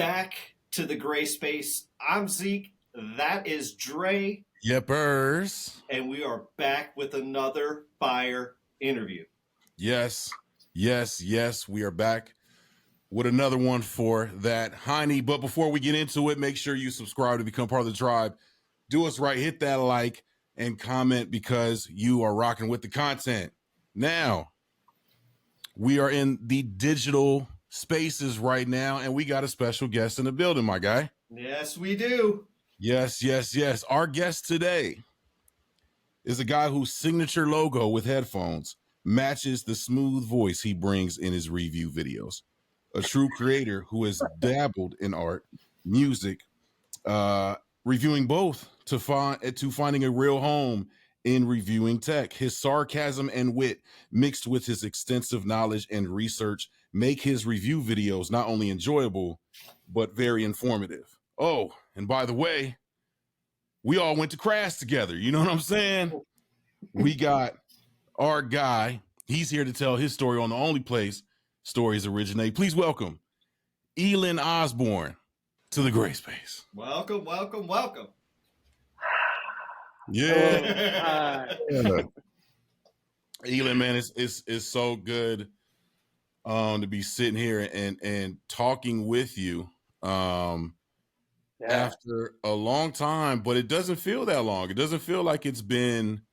back to the gray space. I'm Zeke. That is Dre. Yepers. And we are back with another fire interview. Yes. We are back with another one for that Heine. But before we get into it, make sure you subscribe to become part of the tribe. Do us right. Hit that like and comment because you are rocking with the content. Now, we are in the digital spaces right now, and we got a special guest in the building, my guy. Yes, we do. Yes. Our guest today is a guy whose signature logo with headphones matches the smooth voice he brings in his review videos. A true creator who has dabbled in art, music, reviewing both to finding a real home in reviewing tech. His sarcasm and wit mixed with his extensive knowledge and research make his review videos not only enjoyable, but very informative. Oh, and by the way, we all went to Crash together. You know what I'm saying? We got our guy. He's here to tell his story on the only place stories originate. Please welcome Ealan Osborne to the gray space. Welcome. Yeah. Ealan, man, it's so good to be sitting here and talking with you after a long time, but it doesn't feel that long. It doesn't feel like it's been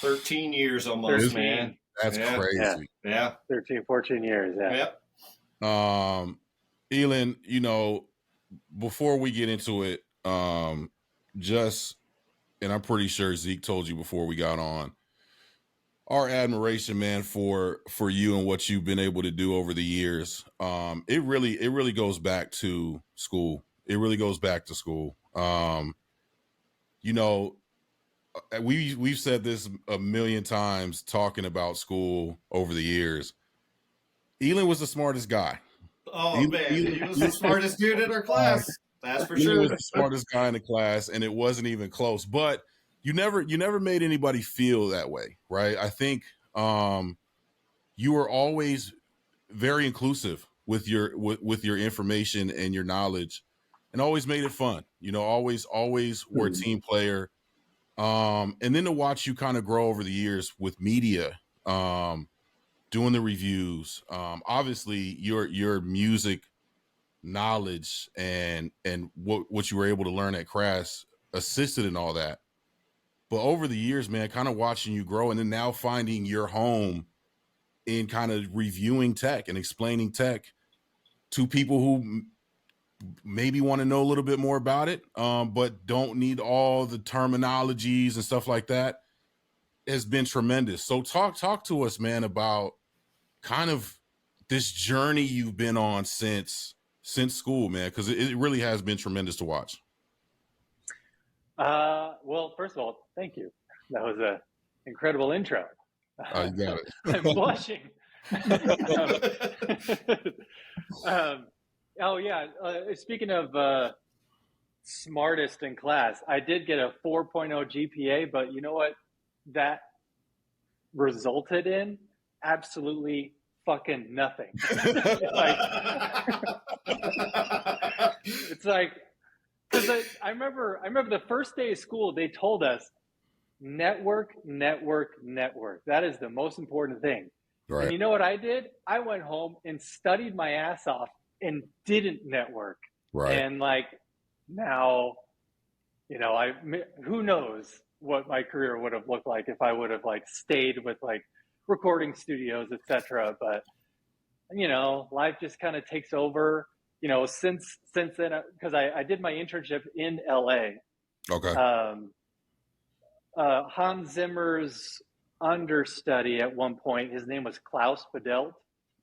13 years almost, 13. Man. That's crazy. Yeah. 13, 14 years. Yeah. Yep. Ealan, you know, before we get into it, and I'm pretty sure Zeke told you before we got on, our admiration, man, for you and what you've been able to do over the years. It really goes back to school. It really goes back to school. You know, we've said this a million times talking about school over the years. Ealan was the smartest guy. Oh, man, he was the smartest dude in our class. That's for sure. He was the smartest guy in the class, and it wasn't even close. But you never made anybody feel that way, right? I think you were always very inclusive with your information and your knowledge, and always made it fun. You know, always were a team player. And then to watch you kind of grow over the years with media, doing the reviews, obviously your music knowledge and what you were able to learn at Crash assisted in all that. But over the years, man, kind of watching you grow and then now finding your home in kind of reviewing tech and explaining tech to people who maybe want to know a little bit more about it, but don't need all the terminologies and stuff like that, has been tremendous. So talk to us, man, about kind of this journey you've been on since school, man, because it really has been tremendous to watch. Well, first of all, thank you. That was an incredible intro. You got it. I'm blushing. Oh yeah. Speaking of smartest in class, I did get a 4.0 GPA, but you know what that resulted in? Absolutely fucking nothing. It's like, because I remember the first day of school, they told us network. That is the most important thing. Right. And you know what I did? I went home and studied my ass off and didn't network. Right. And like now, you know, who knows what my career would have looked like if I would have like stayed with like recording studios, etc. But you know, life just kind of takes over. You know, since then, because I did my internship in LA. Okay. Hans Zimmer's understudy at one point, his name was Klaus Badelt.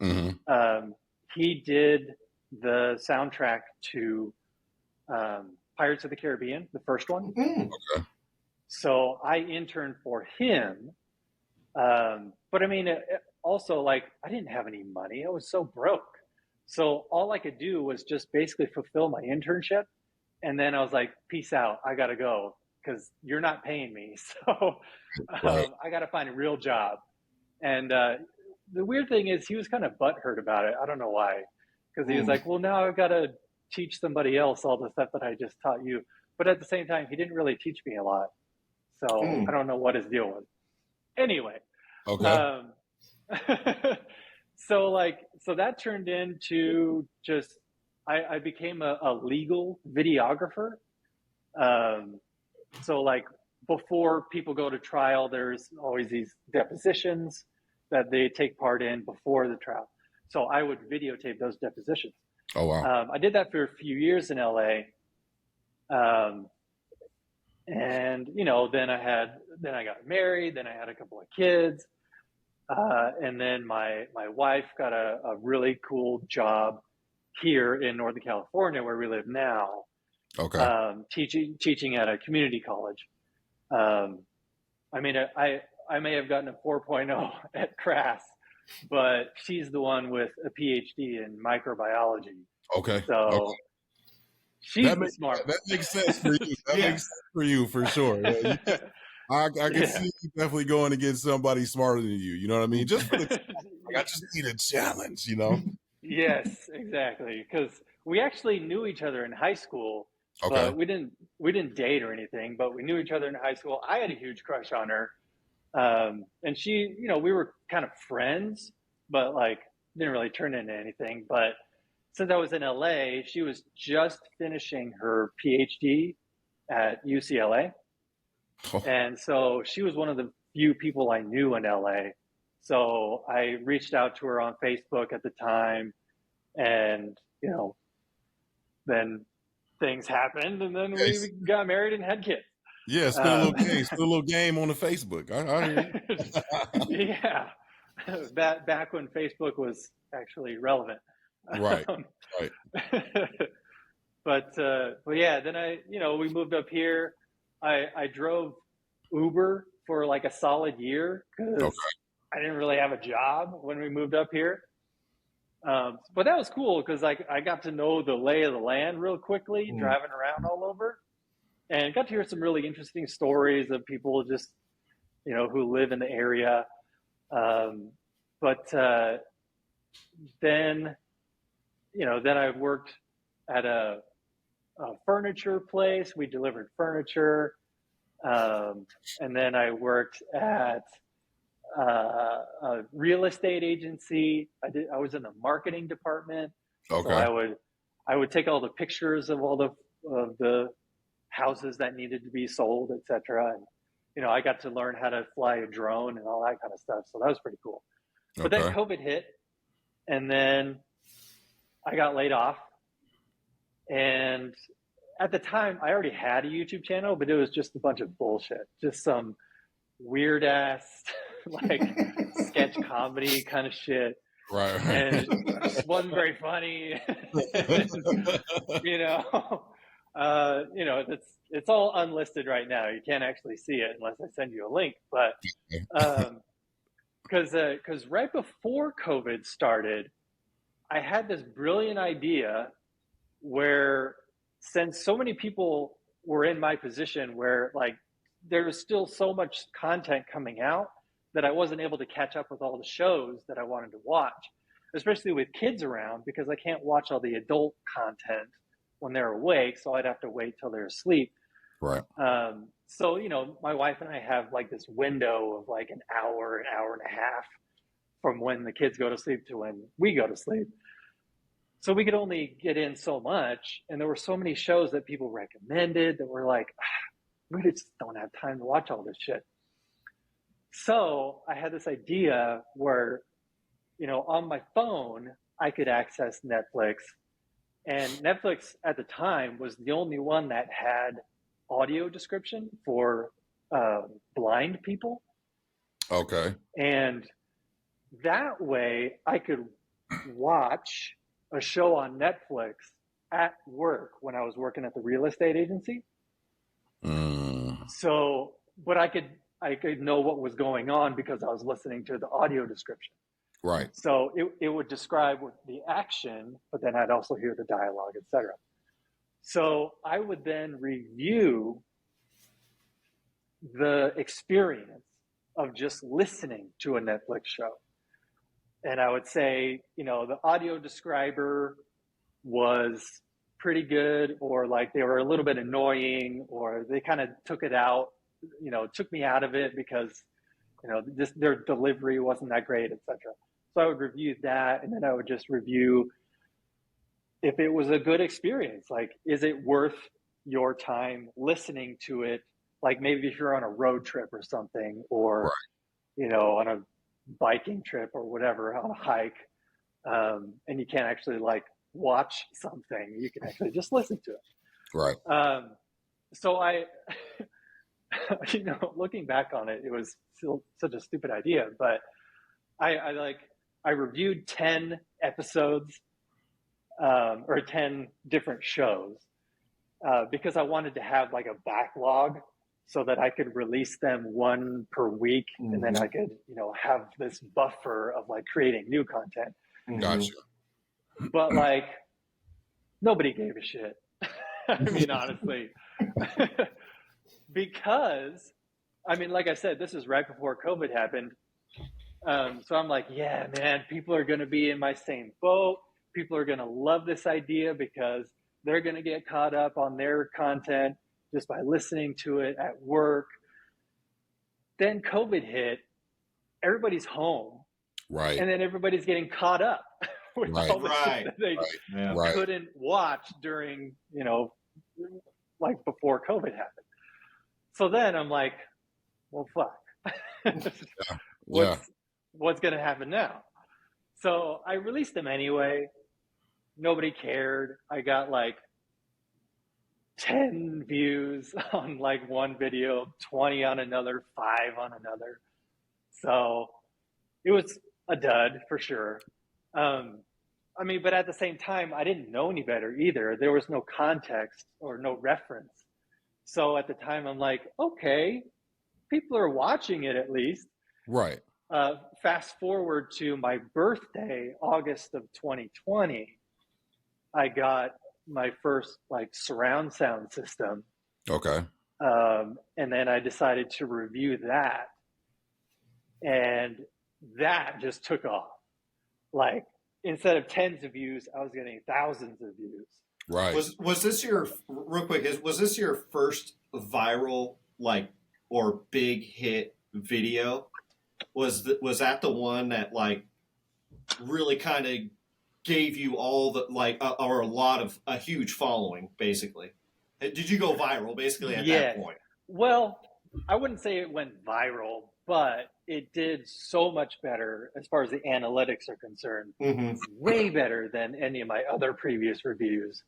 Mm-hmm. He did the soundtrack to Pirates of the Caribbean, the first one. Okay. So I interned for him. But I mean, also like I didn't have any money. I was so broke. So all I could do was just basically fulfill my internship. And then I was like, peace out. I got to go because you're not paying me. So I got to find a real job. And the weird thing is he was kind of butthurt about it. I don't know why. because he was like, well, now I've got to teach somebody else all the stuff that I just taught you. But at the same time, he didn't really teach me a lot. So I don't know what his deal was. Anyway. Okay. So that turned into just, I became a legal videographer. So like before people go to trial, there's always these depositions that they take part in before the trial. So I would videotape those depositions. Oh, wow. I did that for a few years in LA. And then I got married, then I had a couple of kids. And then my wife got a really cool job here in Northern California where we live now. Okay. Teaching at a community college. I mean, I may have gotten a 4.0 at Crass, but she's the one with a PhD in microbiology. Okay. So okay. she's the smart. That makes sense for you. That makes sense for you for sure. Yeah, I can see you definitely going against somebody smarter than you. You know what I mean? Just for the I just need a challenge, Yes, exactly. Because we actually knew each other in high school, Okay. but we didn't date or anything. But we knew each other in high school. I had a huge crush on her, and she, we were kind of friends, but like didn't really turn into anything. But since I was in LA, she was just finishing her PhD at UCLA. Oh. And so she was one of the few people I knew in LA. So I reached out to her on Facebook at the time, and then things happened, and then we got married and had kids. Yeah, spin a little game on the Facebook. I hear you. Yeah, back when Facebook was actually relevant. Right. Right. But yeah, then we moved up here. I drove Uber for like a solid year because I didn't really have a job when we moved up here. But that was cool because I got to know the lay of the land real quickly, driving around all over, and got to hear some really interesting stories of people just, who live in the area. But then I worked at a furniture place. We delivered furniture. And then I worked at a real estate agency. I was in the marketing department. Okay. So I would take all the pictures of all the houses that needed to be sold, etc. And I got to learn how to fly a drone and all that kind of stuff. So that was pretty cool. Okay. But then COVID hit, and then I got laid off. And at the time, I already had a YouTube channel, but it was just a bunch of bullshit, just some weird ass like sketch comedy kind of shit. Right. And it just wasn't very funny. It's all unlisted right now. You can't actually see it unless I send you a link. But because right before COVID started, I had this brilliant idea where, since so many people were in my position where like there was still so much content coming out that I wasn't able to catch up with all the shows that I wanted to watch, especially with kids around, because I can't watch all the adult content when they're awake. So I'd have to wait till they're asleep. Right. So, my wife and I have like this window of like an hour and a half from when the kids go to sleep to when we go to sleep. So we could only get in so much. And there were so many shows that people recommended that were like, we just don't have time to watch all this shit. So I had this idea where, on my phone, I could access Netflix. And Netflix at the time was the only one that had audio description for blind people. Okay. And that way I could watch a show on Netflix at work when I was working at the real estate agency. So, but I could know what was going on because I was listening to the audio description. Right. So it would describe the action, but then I'd also hear the dialogue, etc. So I would then review the experience of just listening to a Netflix show. And I would say, the audio describer was pretty good, or like they were a little bit annoying, or they kind of took it out, took me out of it because, their delivery wasn't that great, etc. So I would review that, and then I would just review if it was a good experience. Like, is it worth your time listening to it? Like maybe if you're on a road trip or something, or, on a biking trip or whatever, on a hike, and you can't actually like watch something, you can actually just listen to it. Right. So I, looking back on it, it was still such a stupid idea, but I reviewed 10 episodes, or 10 different shows, because I wanted to have like a backlog so that I could release them one per week. And then I could, have this buffer of like creating new content. Gotcha. But like, nobody gave a shit. I mean, honestly, because, like I said, this is right before COVID happened. So I'm like, yeah, man, people are going to be in my same boat. People are going to love this idea because they're going to get caught up on their content just by listening to it at work. Then COVID hit, everybody's home. Right. And then everybody's getting caught up with all the shit that they couldn't watch during, like before COVID happened. So then I'm like, well, fuck. What's going to happen now? So I released them anyway. Nobody cared. I got like 10 views on like one video, 20 on another, 5 on another. So it was a dud for sure. But at the same time, I didn't know any better either. There was no context or no reference. So at the time, I'm like, okay, people are watching it at least. Right. Fast forward to my birthday, August of 2020, I got my first like surround sound system. Okay. And then I decided to review that. And that just took off. Like, instead of tens of views, I was getting thousands of views. Right. Was this your, real quick, was this your first viral, like, or big hit video? Was that the one that, like, really kind of gave you all the, like, or a huge following, basically? Did you go viral, basically, at that point? Well, I wouldn't say it went viral, but it did so much better as far as the analytics are concerned. Mm-hmm. Way better than any of my other previous reviews,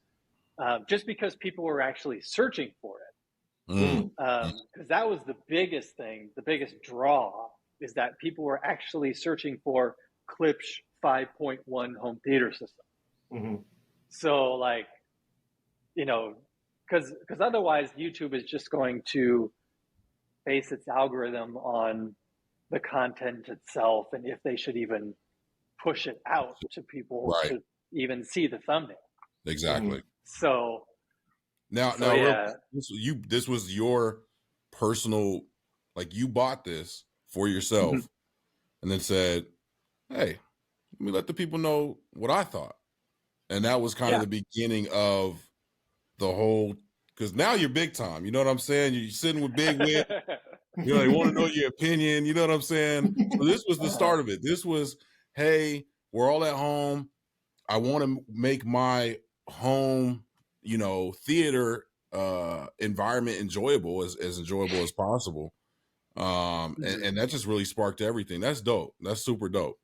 just because people were actually searching for it. Because that was the biggest thing, the biggest draw, is that people were actually searching for Klipsch 5.1 home theater system. Mm-hmm. So, like, because otherwise YouTube is just going to base its algorithm on the content itself and if they should even push it out to people to even see the thumbnail. Exactly. So this was your personal, like, you bought this for yourself and then said, hey, let me let the people know what I thought. And that was kind of the beginning of the whole, because now you're big time. You know what I'm saying? You're sitting with Big Win. They want to know your opinion. You know what I'm saying? So this was the start of it. This was, hey, we're all at home. I want to make my home, theater environment enjoyable as enjoyable as possible. And that just really sparked everything. That's dope. That's super dope.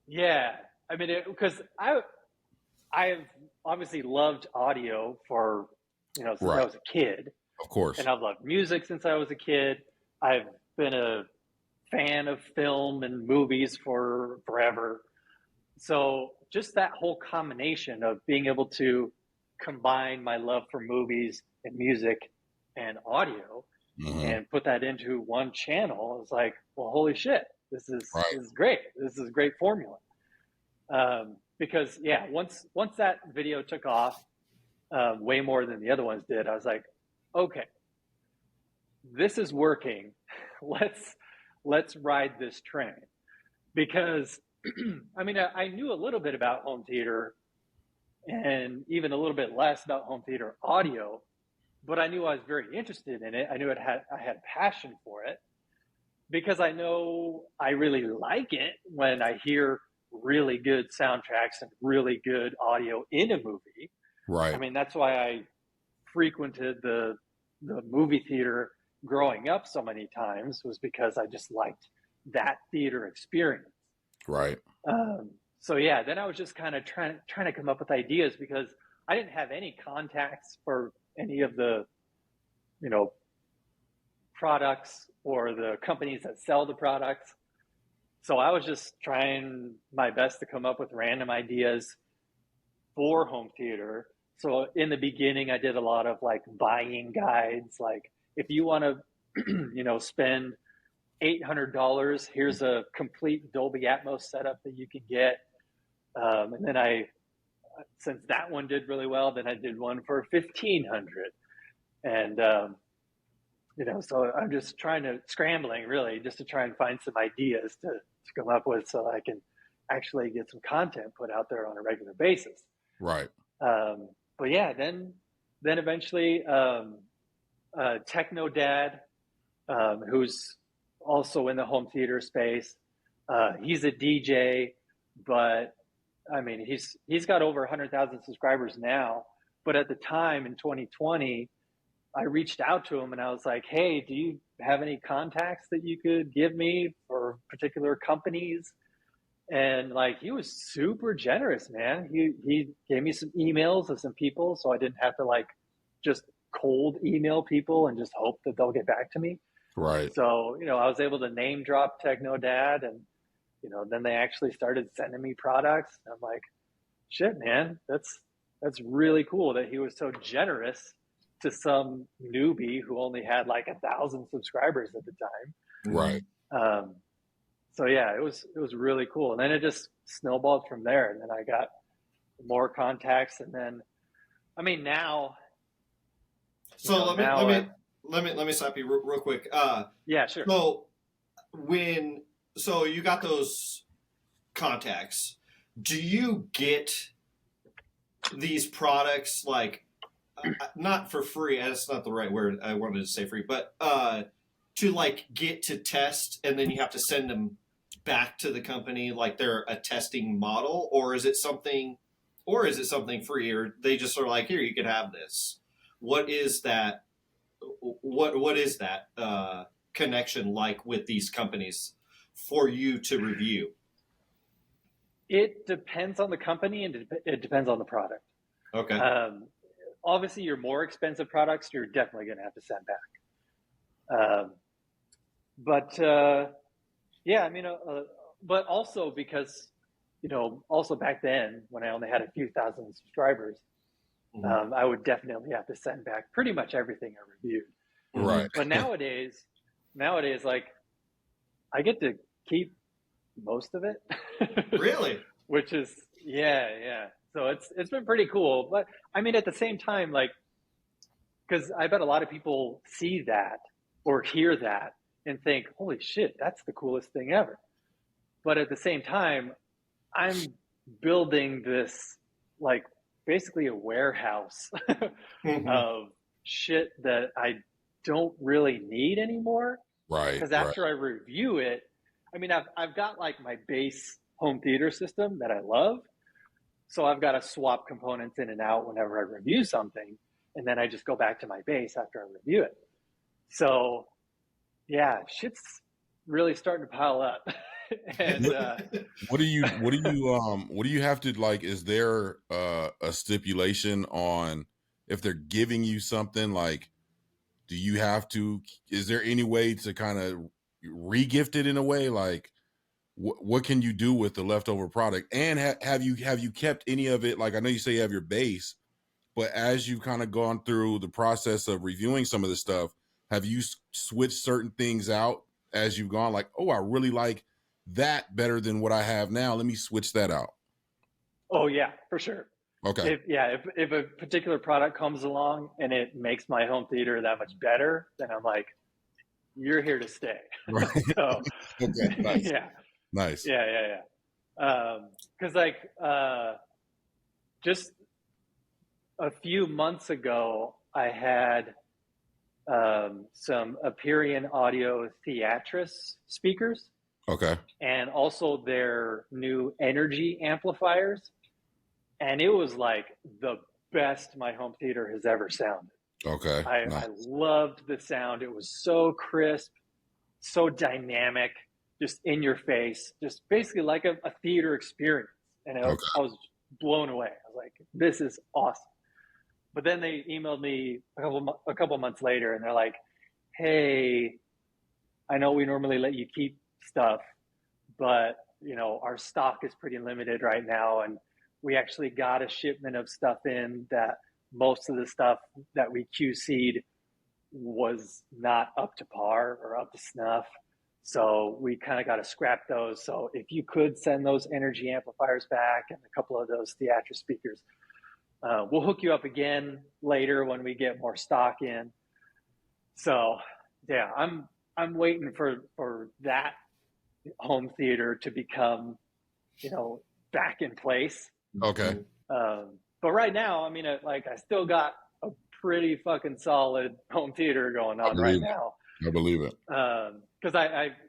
Yeah. Because I've obviously loved audio for, since I was a kid. Of course. And I've loved music since I was a kid. I've been a fan of film and movies for forever. So just that whole combination of being able to combine my love for movies and music and audio and put that into one channel, is like, well, holy shit, this is great. This is a great formula. Because once that video took off, way more than the other ones did, I was like, okay, this is working. Let's ride this train. Because I mean, I knew a little bit about home theater and even a little bit less about home theater audio, but I knew I was very interested in it. I knew I had passion for it because I know I really like it when I hear really good soundtracks and really good audio in a movie. I Right. mean, that's why I frequented the movie theater growing up so many times, was because I just liked that theater experience. Right. So yeah, then I was just kind of trying to come up with ideas because I didn't have any contacts for any of the, you know, products or the companies that sell the products. So I was just trying my best to come up with random ideas for home theater. So in the beginning, I did a lot of like buying guides. Like if you want to, you know, spend $800, here's a complete Dolby Atmos setup that you can get. And then since that one did really well, then I did one for 1,500. And, you know, so I'm just scrambling really just to try and find some ideas to come up with so I can actually get some content put out there on a regular basis. Right. But yeah, then eventually, Techno Dad, who's also in the home theater space, he's a DJ, but I mean, he's got over 100,000 subscribers now. But at the time in 2020, I reached out to him and I was like, "Hey, do you have any contacts that you could give me for particular companies?" And like, he was super generous, man. He gave me some emails of some people, so I didn't have to like just cold email people and just hope that they'll get back to me. Right. So, you know, I was able to name drop Techno Dad, and you know, then they actually started sending me products. I'm like, shit, man, that's really cool that he was so generous to some newbie who only had like 1,000 subscribers at the time. Right. So yeah, it was really cool, and then it just snowballed from there. And then I got more contacts, and then, I mean, now. So let me stop you real quick. Yeah, sure. So you got those contacts. Do you get these products like not for free? That's not the right word. I wanted to say free, but to like get to test, and then you have to send them back to the company like they're a testing model, or is it something free, or they just are like, here, you can have this? What is that? What is that connection like with these companies for you to review? It depends on the company, and it depends on the product. Okay. Obviously, your more expensive products, you're definitely going to have to send back. But yeah, I mean, but also because, you know, also back then when I only had a few thousand subscribers, I would definitely have to send back pretty much everything I reviewed. Right. But nowadays, like, I get to keep most of it. Really? Which is, yeah. So it's been pretty cool. But I mean, at the same time, like, because I bet a lot of people see that or hear that and think, holy shit, that's the coolest thing ever. But at the same time, I'm building this, like, basically a warehouse of shit that I don't really need anymore. Right. Because after I review it, I mean, I've got like my base home theater system that I love. So I've got to swap components in and out whenever I review something. And then I just go back to my base after I review it. So yeah, shit's really starting to pile up. And what do you have to, like, is there a stipulation on if they're giving you something, like, do you have to, is there any way to kind of re-gift it in a way? Like, what can you do with the leftover product? And have you kept any of it? Like, I know you say you have your base, but as you've kind of gone through the process of reviewing some of this stuff, have you switched certain things out as you've gone? Like, oh, I really like that better than what I have now. Let me switch that out. Oh yeah, for sure. Okay. If a particular product comes along and it makes my home theater that much better, then I'm like, you're here to stay. Right. So, Okay. Nice. yeah. Nice. Yeah. Because like just a few months ago, I had some Aperion Audio Theatris speakers, Okay. and also their new energy amplifiers, and it was like the best my home theater has ever sounded. Okay. I Nice. loved the sound. It was so crisp, so dynamic, just in your face, just basically like a theater experience. And I was blown away. I was like, this is awesome. But then they emailed me a couple months later, and they're like, hey, I know we normally let you keep stuff, but our stock is pretty limited right now, and we actually got a shipment of stuff in that most of the stuff that we QC'd was not up to par or up to snuff. So we kind of got to scrap those. So if you could send those energy amplifiers back and a couple of those Theatris speakers, we'll hook you up again later when we get more stock in. So yeah, I'm waiting for that home theater to become, back in place. Okay. But right now, I mean, like I still got a pretty fucking solid home theater going on right now. I believe it. Because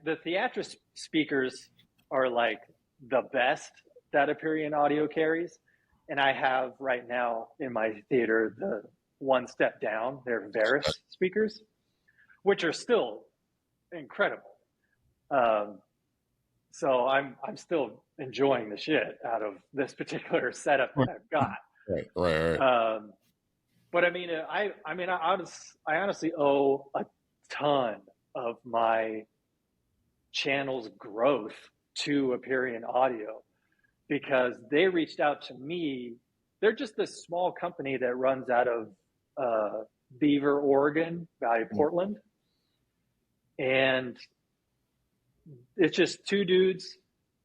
the Theatris speakers are like the best that Aperion Audio carries. And I have right now in my theater the one step down, they're Veris speakers, which are still incredible. So I'm still enjoying the shit out of this particular setup that I've got. Right. But I mean, I honestly owe a ton of my channel's growth to Aperion Audio, because they reached out to me. They're just this small company that runs out of Beaver, Oregon, Valley, Portland. And it's just two dudes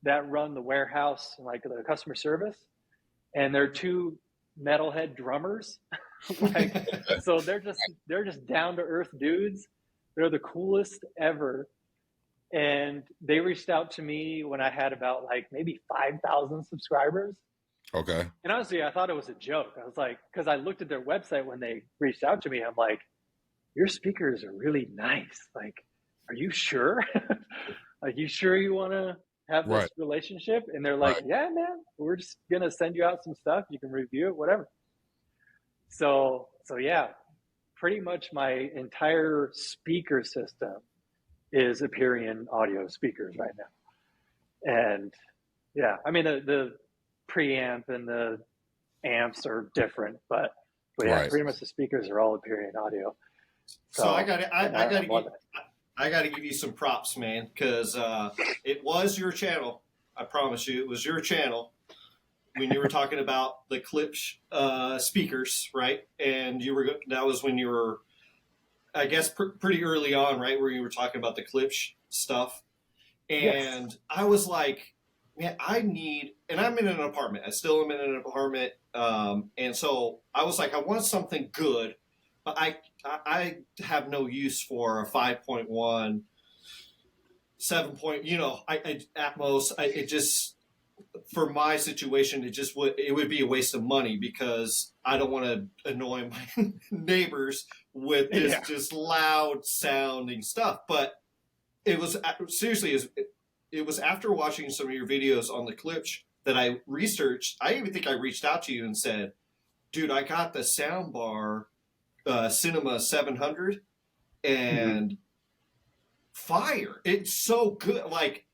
that run the warehouse and like the customer service. And they're two metalhead drummers. So they're just down to earth dudes. They're the coolest ever. And they reached out to me when I had about like maybe 5,000 subscribers. Okay. And honestly, I thought it was a joke. I was like, because I looked at their website when they reached out to me. I'm like, your speakers are really nice. Like, are you sure? Are you sure you want to have this relationship? And they're like, yeah, man, we're just going to send you out some stuff. You can review it, whatever. So yeah, pretty much my entire speaker system is Aperion Audio speakers right now. And yeah, I mean, the preamp and the amps are different, but yeah, pretty much the speakers are all Aperion Audio. So I got to give you some props, man, because it was your channel. I promise you, it was your channel when you were talking about the Klipsch speakers, right? And that was when you were, I guess, pretty early on, right, where you were talking about the Klipsch stuff. And I was like, man, and I'm in an apartment. I still am in an apartment. And so I was like, I want something good, but I have no use for a 5.1, 7 point, Atmos. It just, for my situation, it would be a waste of money, because I don't want to annoy my neighbors with this just loud sounding stuff. But it was seriously, it was after watching some of your videos on the Klipsch that I researched. I even think I reached out to you and said, dude, I got the soundbar Cinema 700 and fire. It's so good. Like,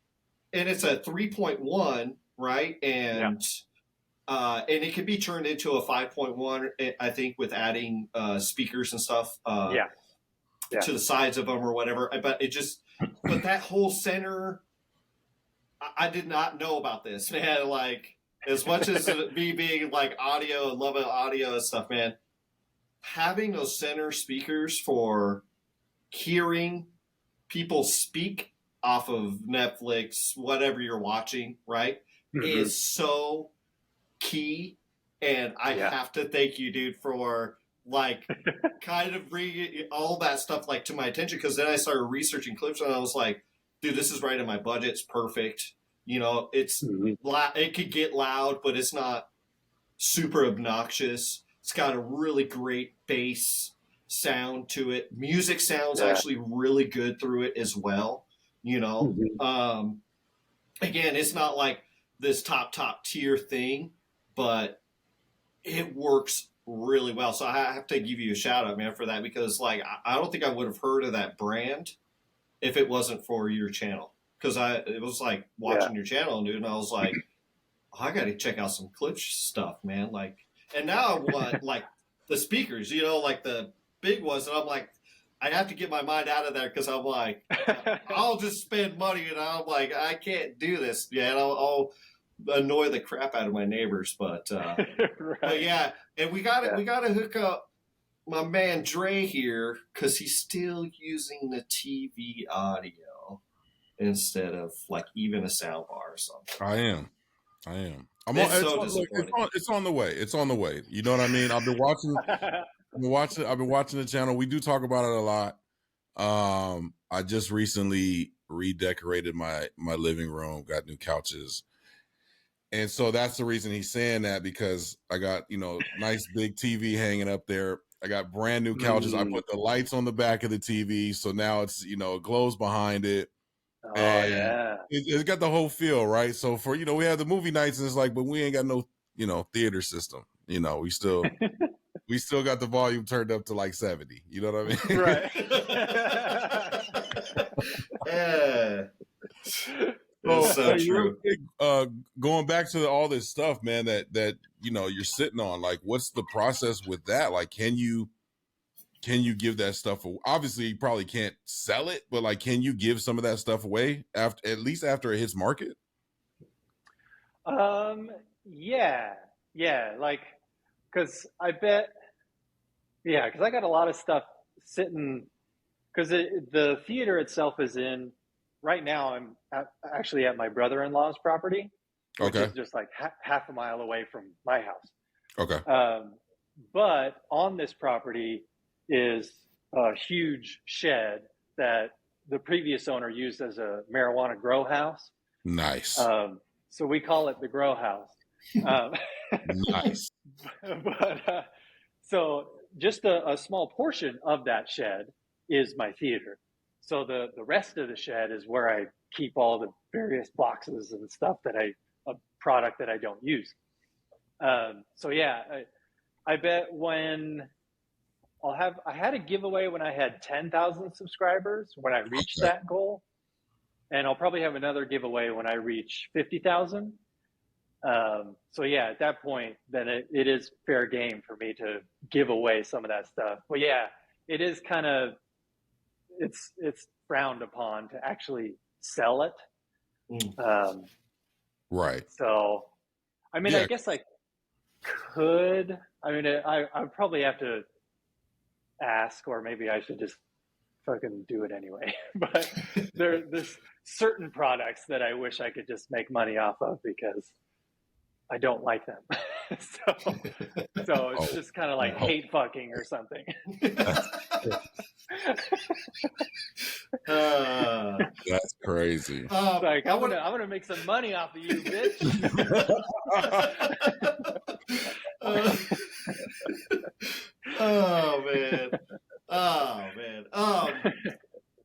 and it's a 3.1, right? And and it can be turned into a 5.1, I think, with adding speakers and stuff to the sides of them or whatever. But but that whole center, I did not know about this, man. Like, as much as me being like audio and loving audio and stuff, man, having those center speakers for hearing people speak off of Netflix, whatever you're watching, right, is so key. And I have to thank you, dude, for like kind of bringing all that stuff like to my attention, because then I started researching Klipsch and I was like, dude, this is right in my budget. It's perfect. You know, it could get loud, but it's not super obnoxious. It's got a really great bass sound to it. Music sounds actually really good through it as well. You know, again, it's not like this top tier thing, but it works really well. So I have to give you a shout out, man, for that, because like I don't think I would have heard of that brand if it wasn't for your channel. Because it was like watching your channel, dude, and I was like, oh, I got to check out some Klipsch stuff, man. Like, and now I want like the speakers, you know, like the big ones, and I'm like, I have to get my mind out of there because I'm like, I'll just spend money, and I'm like, I can't do this. Yeah, and I'll annoy the crap out of my neighbors, but but yeah, and we got to hook up my man Dre here because he's still using the TV audio instead of like even a sound bar or something. I am. It's on the way. It's on the way. You know what I mean? I've been watching the channel. We do talk about it a lot. I just recently redecorated my living room, got new couches. And so that's the reason he's saying that, because I got, you know, nice big TV hanging up there. I got brand new couches. I put the lights on the back of the TV. So now it's, you know, it glows behind it. Oh, and yeah. It's got the whole feel, right? So for, you know, we have the movie nights and it's like, but we ain't got no, you know, theater system. You know, we still got the volume turned up to like 70. You know what I mean? Right. So true. Going back to all this stuff, man, that you know you're sitting on, like, what's the process with that? Like, can you give that stuff away? Obviously, you probably can't sell it, but like, can you give some of that stuff away at least after it hits market? Yeah, like, because I got a lot of stuff sitting, because the theater itself is in. Right now, I'm actually at my brother-in-law's property, which is just like half a mile away from my house. Okay. But on this property is a huge shed that the previous owner used as a marijuana grow house. Nice. So we call it the grow house. Nice. But so just a small portion of that shed is my theater. So the rest of the shed is where I keep all the various boxes and stuff a product that I don't use. So yeah, I bet when I had a giveaway when I had 10,000 subscribers, when I reached that goal, and I'll probably have another giveaway when I reach 50,000. So yeah, at that point, then it is fair game for me to give away some of that stuff. But yeah, it is kind of, it's frowned upon to actually sell it. Right. So, I mean, I guess I could. I mean, I would probably have to ask, or maybe I should just fucking do it anyway. But there's certain products that I wish I could just make money off of because I don't like them. So it's just kind of like hate fucking or something. That's crazy. Like I'm gonna make some money off of you, bitch. Oh man.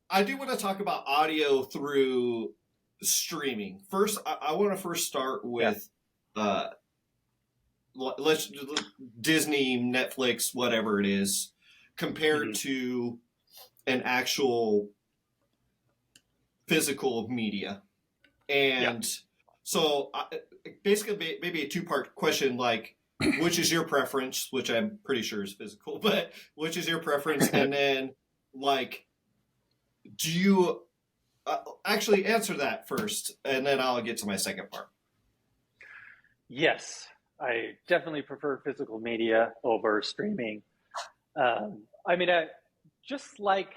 I do want to talk about audio through streaming. First, I want to first start with let's Disney, Netflix, whatever it is, compared to an actual physical media. And so basically maybe a two-part question, like, which is your preference, which I'm pretty sure is physical, but which is your preference? And then, like, do you actually answer that first, and then I'll get to my second part. Yes, I definitely prefer physical media over streaming. I mean, just like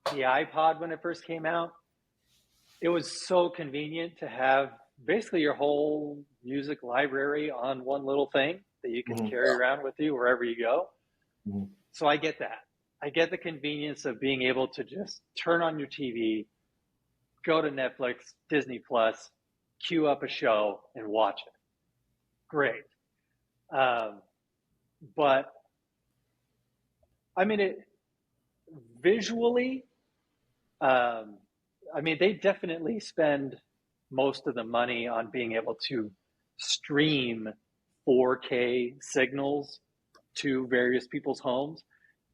the iPod when it first came out, it was so convenient to have basically your whole music library on one little thing that you can carry around with you wherever you go. So I get that. I get the convenience of being able to just turn on your TV, go to Netflix, Disney Plus, queue up a show and watch it. Great. But I mean, visually, I mean, they definitely spend most of the money on being able to stream 4K signals to various people's homes.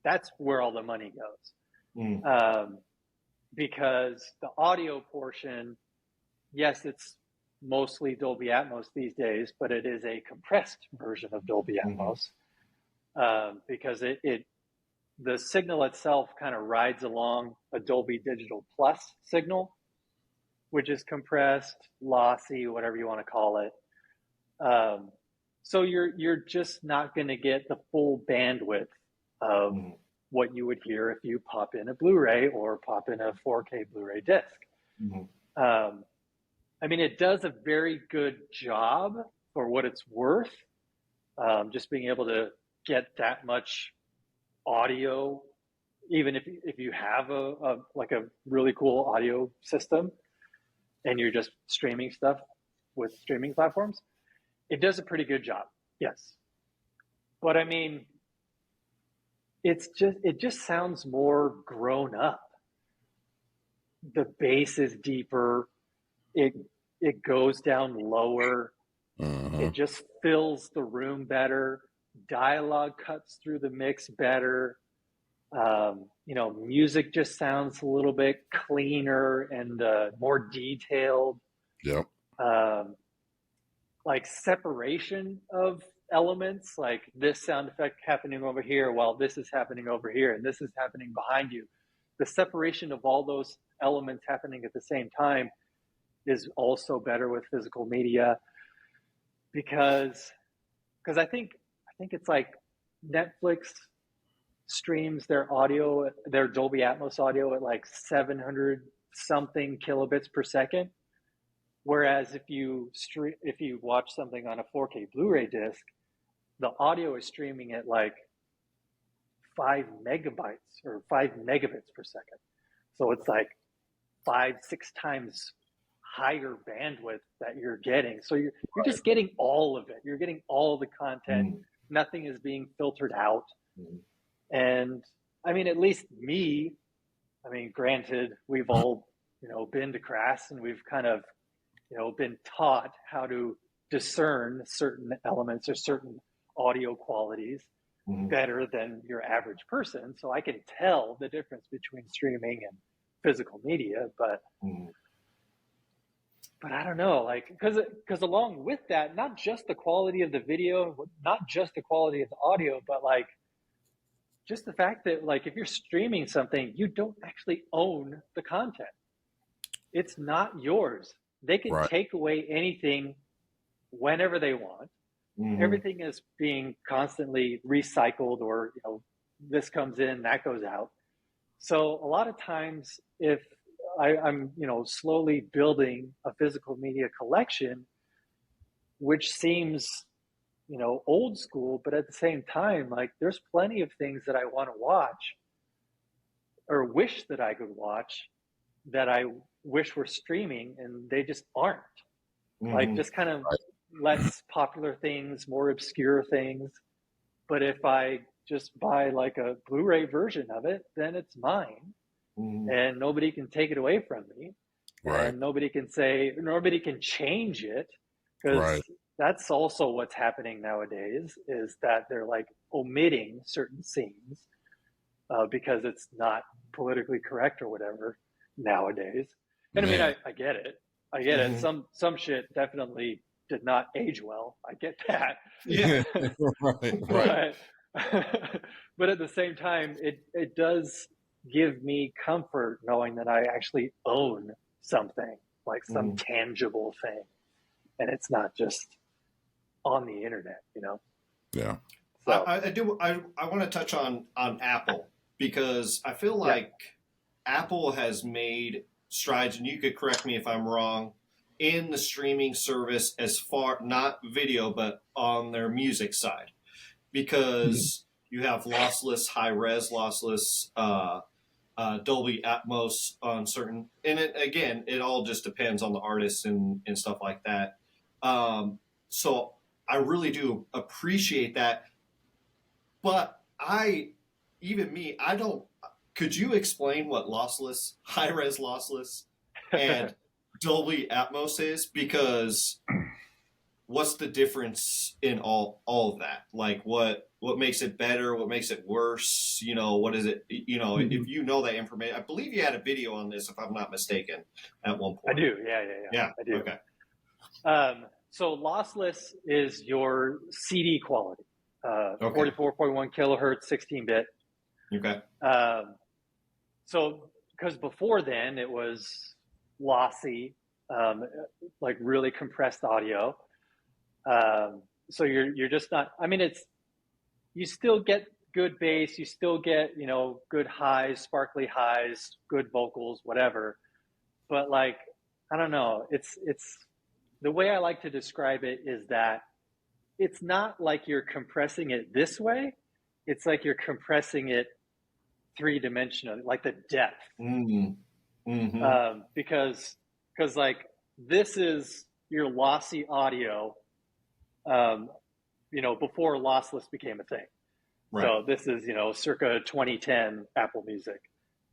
That's where all the money goes. Because the audio portion, yes, it's mostly Dolby Atmos these days, but it is a compressed version of Dolby Atmos, because the signal itself kind of rides along a Dolby Digital Plus signal, which is compressed, lossy, whatever you want to call it. So you're just not going to get the full bandwidth of what you would hear if you pop in a Blu-ray or pop in a 4K Blu-ray disc. I mean, it does a very good job for what it's worth, just being able to get that much audio, even if you have a really cool audio system and you're just streaming stuff with streaming platforms. It does a pretty good job, yes. But I mean, it just sounds more grown up. The bass is deeper. It goes down lower. It just fills the room better. Dialogue cuts through the mix better. Music just sounds a little bit cleaner and more detailed. Yep. Like separation of elements, like this sound effect happening over here while this is happening over here and this is happening behind you. The separation of all those elements happening at the same time is also better with physical media, because I think it's like Netflix streams their Dolby Atmos audio at like 700 something kilobits per second. Whereas if you watch something on a 4K Blu-ray disc, the audio is streaming at like 5 megabytes or 5 megabits per second. So it's like 5-6 times higher bandwidth that you're getting. So you're just getting all of it. You're getting all the content. Nothing is being filtered out. And I mean, at least me, I mean, granted, we've all, been to class and we've kind of, been taught how to discern certain elements or certain audio qualities better than your average person. So I can tell the difference between streaming and physical media, but I don't know, like, because along with that, not just the quality of the video, not just the quality of the audio, but like just the fact that, like, if you're streaming something, you don't actually own the content. It's not yours. They can take away anything whenever they want. Everything is being constantly recycled, or this comes in, that goes out. So a lot of times, if I'm slowly building a physical media collection, which seems old school, but at the same time, like, there's plenty of things that I want to watch or wish that I could watch that I wish were streaming, and they just aren't. Like, just kind of less popular things, more obscure things. But if I just buy like a Blu-ray version of it, then it's mine, and nobody can take it away from me, and nobody can change it, because that's also what's happening nowadays, is that they're like omitting certain scenes because it's not politically correct or whatever nowadays. And I mean, I get it. I get it. Some shit definitely did not age well. I get that. Yeah. But at the same time, it does give me comfort knowing that I actually own something, like some tangible thing, and it's not just on the internet, Yeah. So I want to touch on Apple, because I feel like Apple has made strides, and you could correct me if I'm wrong, in the streaming service, as far, not video, but on their music side, because you have lossless, high res lossless Dolby Atmos on certain, and it all just depends on the artists and stuff like that. So I really do appreciate that, but I don't. Could you explain what lossless, high res lossless, and Dolby Atmos is? Because what's the difference in all of that? Like what makes it better? What makes it worse? What is it? If you know that information, I believe you had a video on this, if I'm not mistaken, at one point. I do. Yeah. I do. Okay. So lossless is your CD quality, 44.1 kilohertz, 16-bit. Okay. So because before then it was lossy, like really compressed audio. So you're just not. I mean, you still get good bass, you still get good highs, sparkly highs, good vocals, whatever. But like, I don't know. It's the way I like to describe it is that it's not like you're compressing it this way. It's like you're compressing it three-dimensionally, like the depth. Mm-hmm. Because like this is your lossy audio, before lossless became a thing. Right. So this is, circa 2010 Apple Music.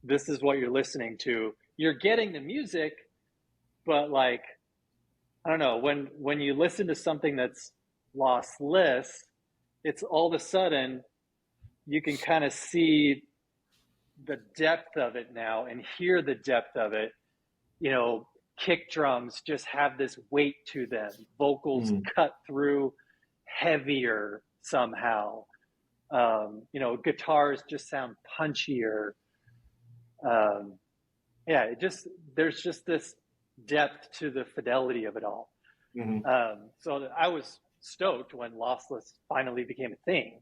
This is what you're listening to. You're getting the music, but like, I don't know, when you listen to something that's lossless, it's all of a sudden you can kind of see the depth of it now and hear the depth of it. Kick drums just have this weight to them. Vocals cut through heavier somehow. Guitars just sound punchier. There's just this depth to the fidelity of it all. Mm-hmm. So I was stoked when lossless finally became a thing.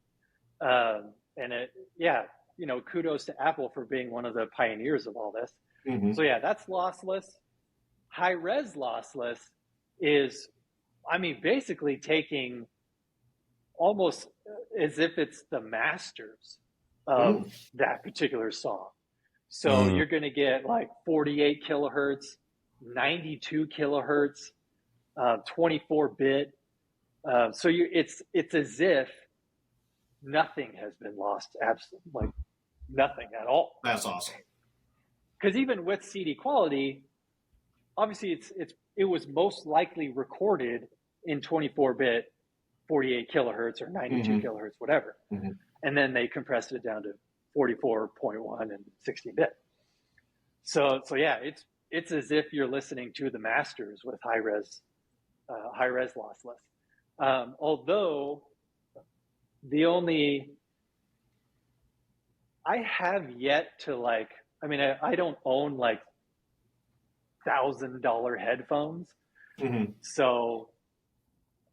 Kudos to Apple for being one of the pioneers of all this. Mm-hmm. So yeah, that's lossless. High res lossless is, basically taking almost as if it's the masters of that particular song. So you're going to get like 48 kilohertz, 92 kilohertz, 24-bit. So it's as if nothing has been lost, absolutely, like nothing at all. That's awesome. Because even with CD quality, obviously it was most likely recorded in 24-bit, 48 kilohertz or 92 kilohertz, whatever. Mm-hmm. And then they compressed it down to 44.1 and 16-bit. So yeah, it's as if you're listening to the masters with high res lossless. Although I have yet to I don't own like $1,000 headphones. Mm-hmm. So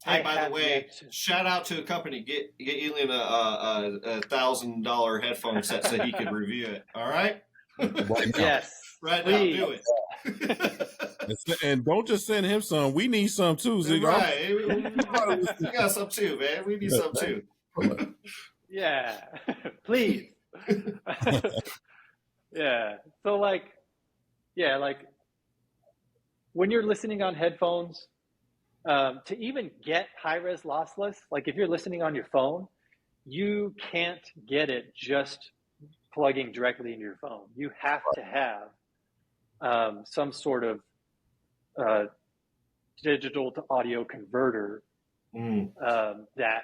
hey, by the way, shout out to a company. Get Ealan a $1,000 headphone set so he can review it. All right. Yes. Right please. now, do it. And don't just send him some. We need some too, Zig. Right. We got some too, man. We need some too. Yeah. Please. Yeah. So when you're listening on headphones, to even get high-res lossless, like if you're listening on your phone, you can't get it just plugging directly into your phone. You have to have some sort of digital to audio converter that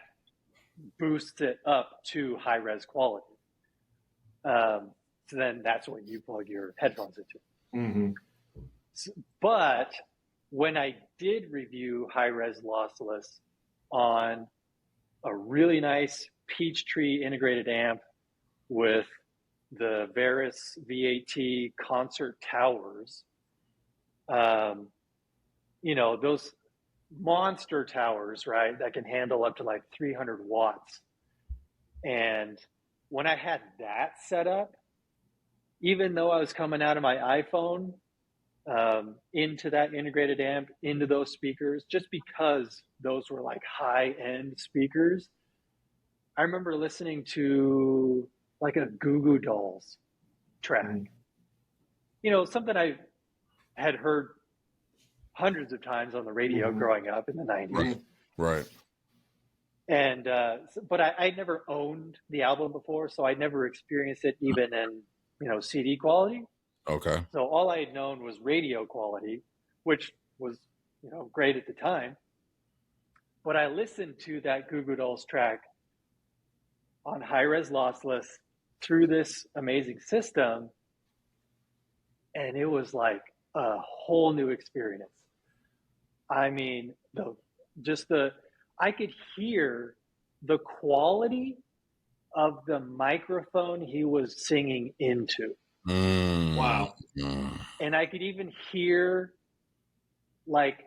boosts it up to high-res quality. So then that's what you plug your headphones into. Mm-hmm. But when I did review high-res lossless on a really nice Peachtree integrated amp with the Veris VAT concert towers, those monster towers, right, that can handle up to like 300 watts. And when I had that set up, even though I was coming out of my iPhone into that integrated amp, into those speakers, just because those were like high-end speakers, I remember listening to like a Goo Goo Dolls track something I had heard hundreds of times on the radio growing up in the 90s. Right. And but I never owned the album before, so I never experienced it even in CD quality. Okay. So all I had known was radio quality, which was great at the time. But I listened to that Goo Goo Dolls track on high-res lossless through this amazing system, and it was like a whole new experience. I mean, I could hear the quality of the microphone he was singing into. Wow. And I could even hear, like,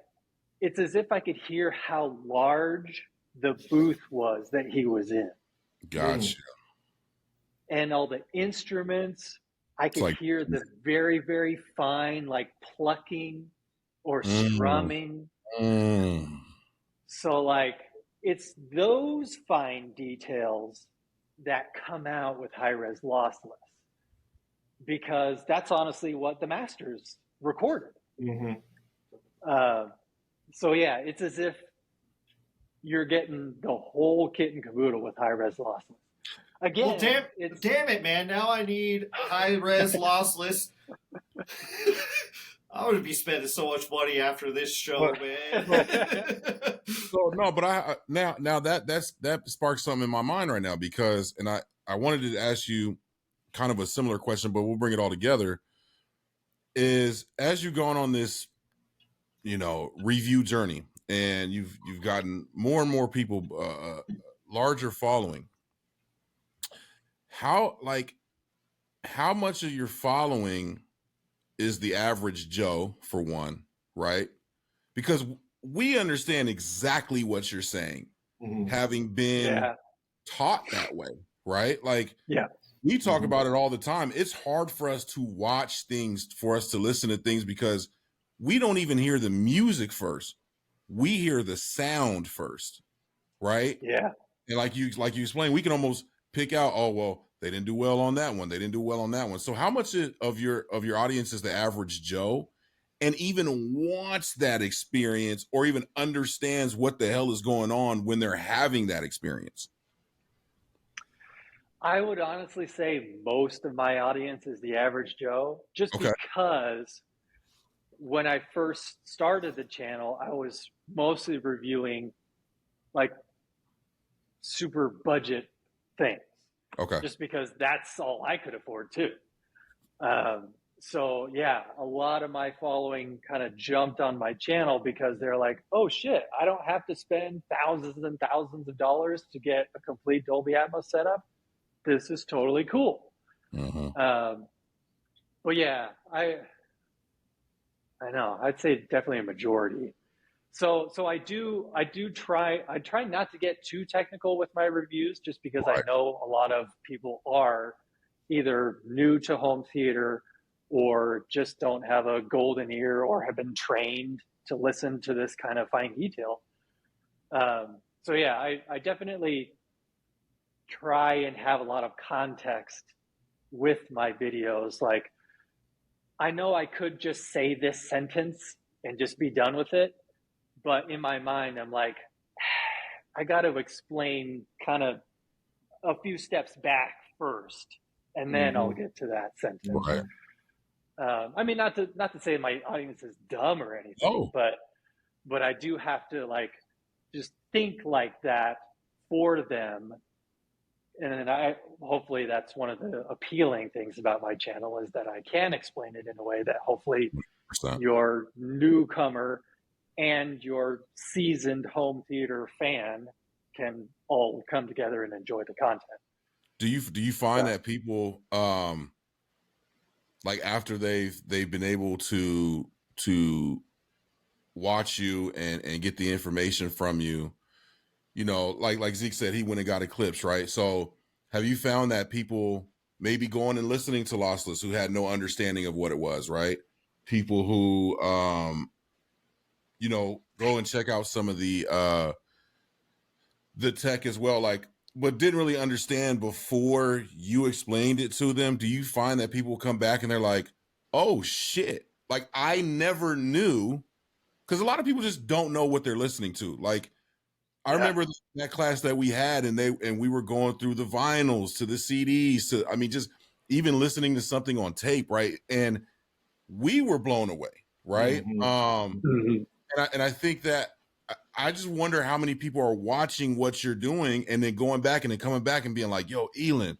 it's as if I could hear how large the booth was that he was in. Gotcha. And all the instruments, I could hear the very, very fine, like plucking or strumming. So, like, it's those fine details that come out with high-res lossless, because that's honestly what the masters recorded. So yeah, it's as if you're getting the whole kit and caboodle with high-res lossless. Again, well, damn it, man! Now I need high-res lossless. I would be spending so much money after this show, man. So no, but now that sparks something in my mind right now, because I wanted to ask you kind of a similar question, but we'll bring it all together. Is as you've gone on this, review journey, and you've gotten more and more people, larger following. How much of your following is the average Joe, for one, right? Because we understand exactly what you're saying, having been taught that way, right? Like, we talk about it all the time. It's hard for us to watch things, for us to listen to things, because we don't even hear the music first. We hear the sound first, right? Yeah. And like you explained, we can almost pick out, oh, well, they didn't do well on that one. They didn't do well on that one. So how much of your audience is the average Joe, and even wants that experience, or even understands what the hell is going on when they're having that experience? I would honestly say most of my audience is the average Joe, just because when I first started the channel, I was mostly reviewing like super budget things. Okay. Just because that's all I could afford too. So yeah, a lot of my following kind of jumped on my channel because they're like, oh shit, I don't have to spend thousands and thousands of dollars to get a complete Dolby Atmos setup. This is totally cool. But yeah, I know, I'd say definitely a majority. So I try not to get too technical with my reviews, just because I know a lot of people are either new to home theater or just don't have a golden ear or have been trained to listen to this kind of fine detail. So yeah, I definitely try and have a lot of context with my videos. Like, I know I could just say this sentence and just be done with it, but in my mind, I'm like, I got to explain kind of a few steps back first, and then I'll get to that sentence. Right. I mean, not to say my audience is dumb or anything, but I do have to like just think like that for them. And then hopefully that's one of the appealing things about my channel, is that I can explain it in a way that hopefully 100%. Your newcomer and your seasoned home theater fan can all come together and enjoy the content. Do you find that people, like, after they've been able to watch you and get the information from you, like Zeke said, he went and got Eclipse, right? So have you found that people maybe going and listening to Lossless who had no understanding of what it was, right? People who, go and check out some of the tech as well, like, but didn't really understand before you explained it to them? Do you find that people come back and they're like, oh shit. Like I never knew, because a lot of people just don't know what they're listening to. Like I remember that class that we had, and we were going through the vinyls to the CDs to, I mean, just even listening to something on tape, right? And we were blown away, right? Mhm. And I think that I just wonder how many people are watching what you're doing and then going back and then coming back and being like, yo, Ealan,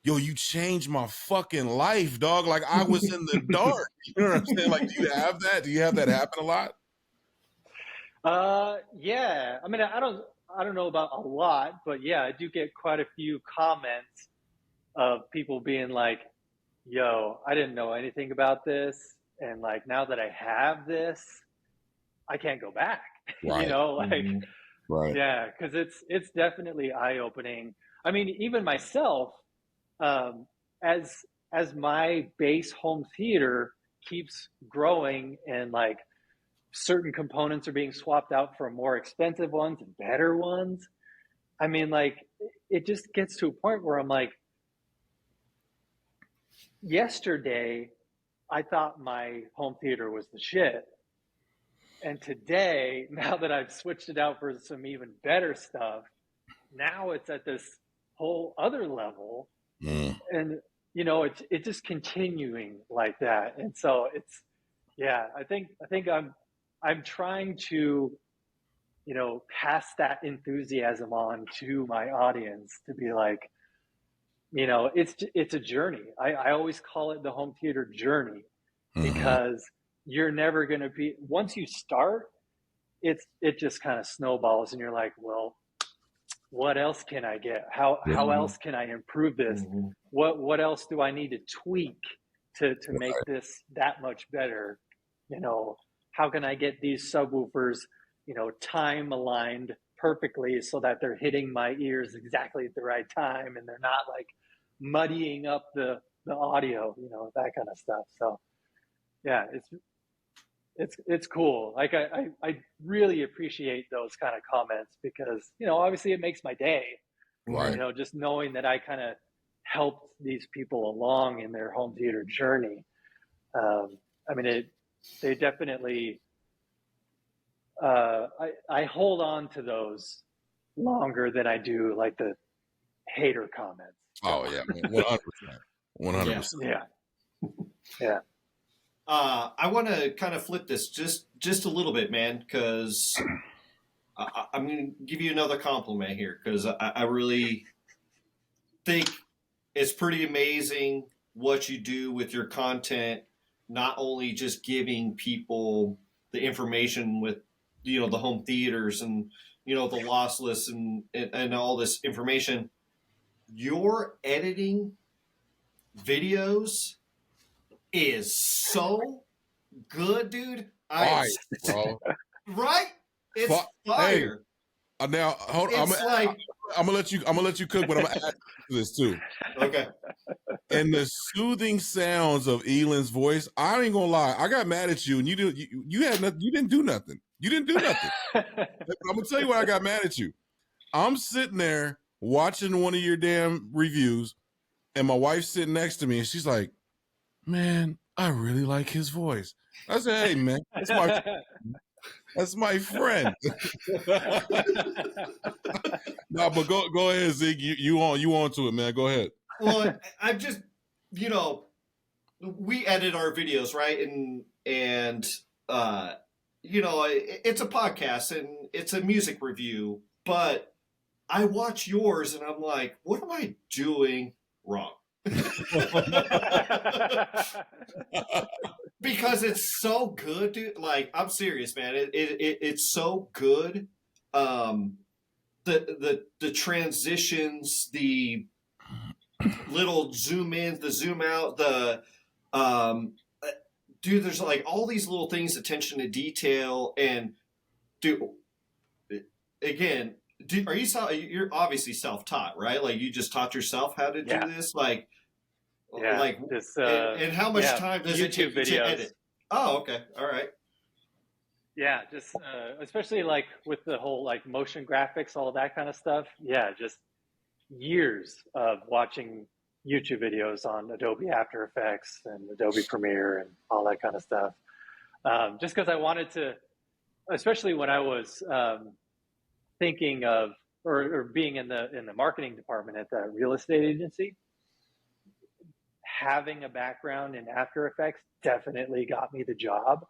yo, you changed my fucking life, dog. Like I was in the dark. You know what I'm saying? Like, do you have that? Do you have that happen a lot? Yeah. I mean, I don't know about a lot, but yeah, I do get quite a few comments of people being like, yo, I didn't know anything about this. And like, now that I have this, I can't go back, Right. like, Right. yeah, cause it's definitely eye opening. I mean, even myself, um, as, as my base home theater keeps growing and like certain components are being swapped out for more expensive ones and better ones. I mean, like, it just gets to a point where I'm like, yesterday, I thought my home theater was the shit. And today, now that I've switched it out for some even better stuff, now it's at this whole other level. Mm. And, it's just continuing like that. And so yeah, I think I'm trying to, pass that enthusiasm on to my audience to be like, it's a journey. I always call it the home theater journey because you're never going to be, once you start, it just kind of snowballs and you're like, well, what else can I get? How else can I improve this? What else do I need to tweak to make this that much better? How can I get these subwoofers, time aligned perfectly so that they're hitting my ears exactly at the right time and they're not like muddying up the audio, that kind of stuff. So yeah, it's cool. Like I really appreciate those kind of comments because, obviously it makes my day, Right. just knowing that I kind of helped these people along in their home theater journey. I mean, they definitely, I hold on to those longer than I do like the hater comments. Oh yeah, 100%. 100%. Yeah. Yeah. I want to kind of flip this just a little bit, man, because I'm going to give you another compliment here because I really think it's pretty amazing what you do with your content. Not only just giving people the information with the home theaters and the lossless and all this information. Your editing videos is so good, dude. Right, bro. Right? It's fire. Hey, now hold on. I'm gonna let you cook, but I'm gonna add to this too. Okay. And the soothing sounds of Ealan's voice, I ain't gonna lie. I got mad at you, and you had nothing. You didn't do nothing. You didn't do nothing. I'm gonna tell you why I got mad at you. I'm sitting there watching one of your damn reviews, and my wife's sitting next to me, and she's like, "Man, I really like his voice." I said, "Hey, man, that's my friend." No, but go ahead, Zeke. You on to it, man. Go ahead. Well, I just we edit our videos, right? And it's a podcast and it's a music review, but I watch yours and I'm like, what am I doing wrong? Because it's so good, dude. Like, I'm serious, man. It's so good. The transitions, the little zoom in, the zoom out, um, dude. There's like all these little things, attention to detail, and dude. Again, you're obviously self-taught, right? Like you just taught yourself how to do this, like. Yeah, like this, and how much time does it take videos. to edit? Oh, okay, all right. Yeah, just especially like with the whole like motion graphics, all that kind of stuff. Yeah, just years of watching YouTube videos on Adobe After Effects and Adobe Premiere and all that kind of stuff. Just because I wanted to, especially when I was thinking of or being in the marketing department at the real estate agency, having a background in After Effects definitely got me the job,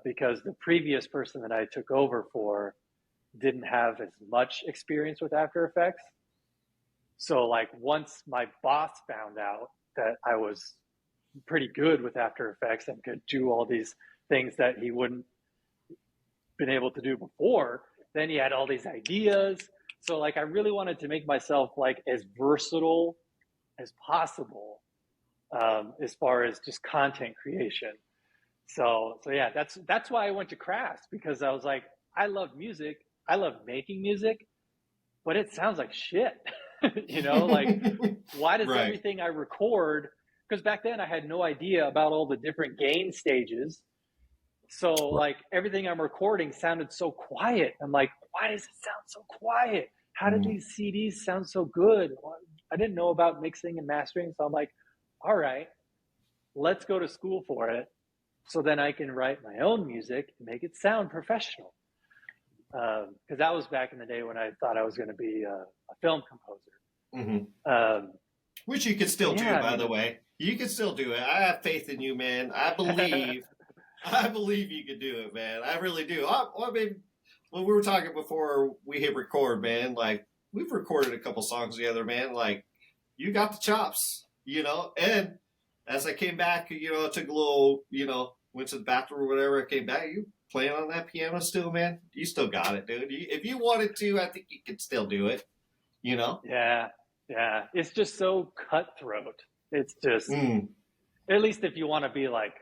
because the previous person that I took over for didn't have as much experience with After Effects. So like once my boss found out that I was pretty good with After Effects and could do all these things that he wouldn't been able to do before, then he had all these ideas. So like I really wanted to make myself like as versatile as possible, as far as just content creation. So yeah, that's why I went to Craft, because I was like, I love music, I love making music, but it sounds like shit. You know, like why does Right. everything I record, because back then I had no idea about all the different gain stages. So like everything I'm recording sounded so quiet. I'm like, why does it sound so quiet? How did these CDs sound so good? I didn't know about mixing and mastering. So I'm like, all right, let's go to school for it, so then I can write my own music and make it sound professional. Because that was back in the day when I thought I was going to be a film composer. Which you could still do, by the way. You can still do it. I have faith in you, man. I believe you could do it, man. I really do. I mean, when we were talking before we hit record, man, like we've recorded a couple songs together, man. Like you got the chops, you know. And as I came back, you know, I took a little, you know, went to the bathroom or whatever. I came back. You playing on that piano still, man? You still got it, dude. If you wanted to, I think you could still do it. You know? Yeah. It's just so cutthroat. It's just, at least if you want to be like,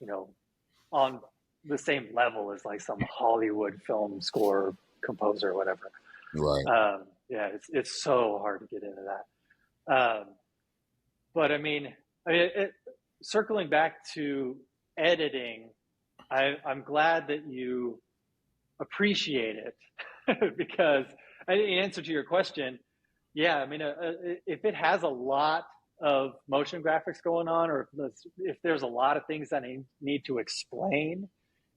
you know, on the same level as like some Hollywood film score composer or whatever. Right. Yeah, it's so hard to get into that. But I mean, circling back to editing, I'm glad that you appreciate it because in answer to your question, yeah, I mean, if it has a lot of motion graphics going on, or if there's a lot of things that I need to explain,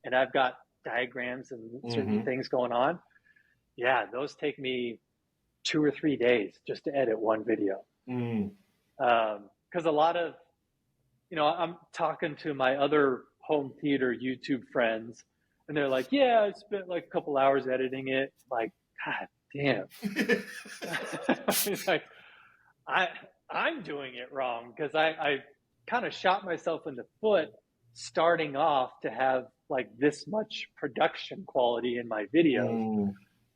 and I've got diagrams and certain things going on, yeah, those take me 2 or 3 days just to edit one video. Because a lot of, you know, I'm talking to my other home theater YouTube friends, and they're like, yeah, I spent like a couple hours editing it. Like, God damn. Like, I'm doing it wrong, because I kind of shot myself in the foot starting off to have like this much production quality in my videos.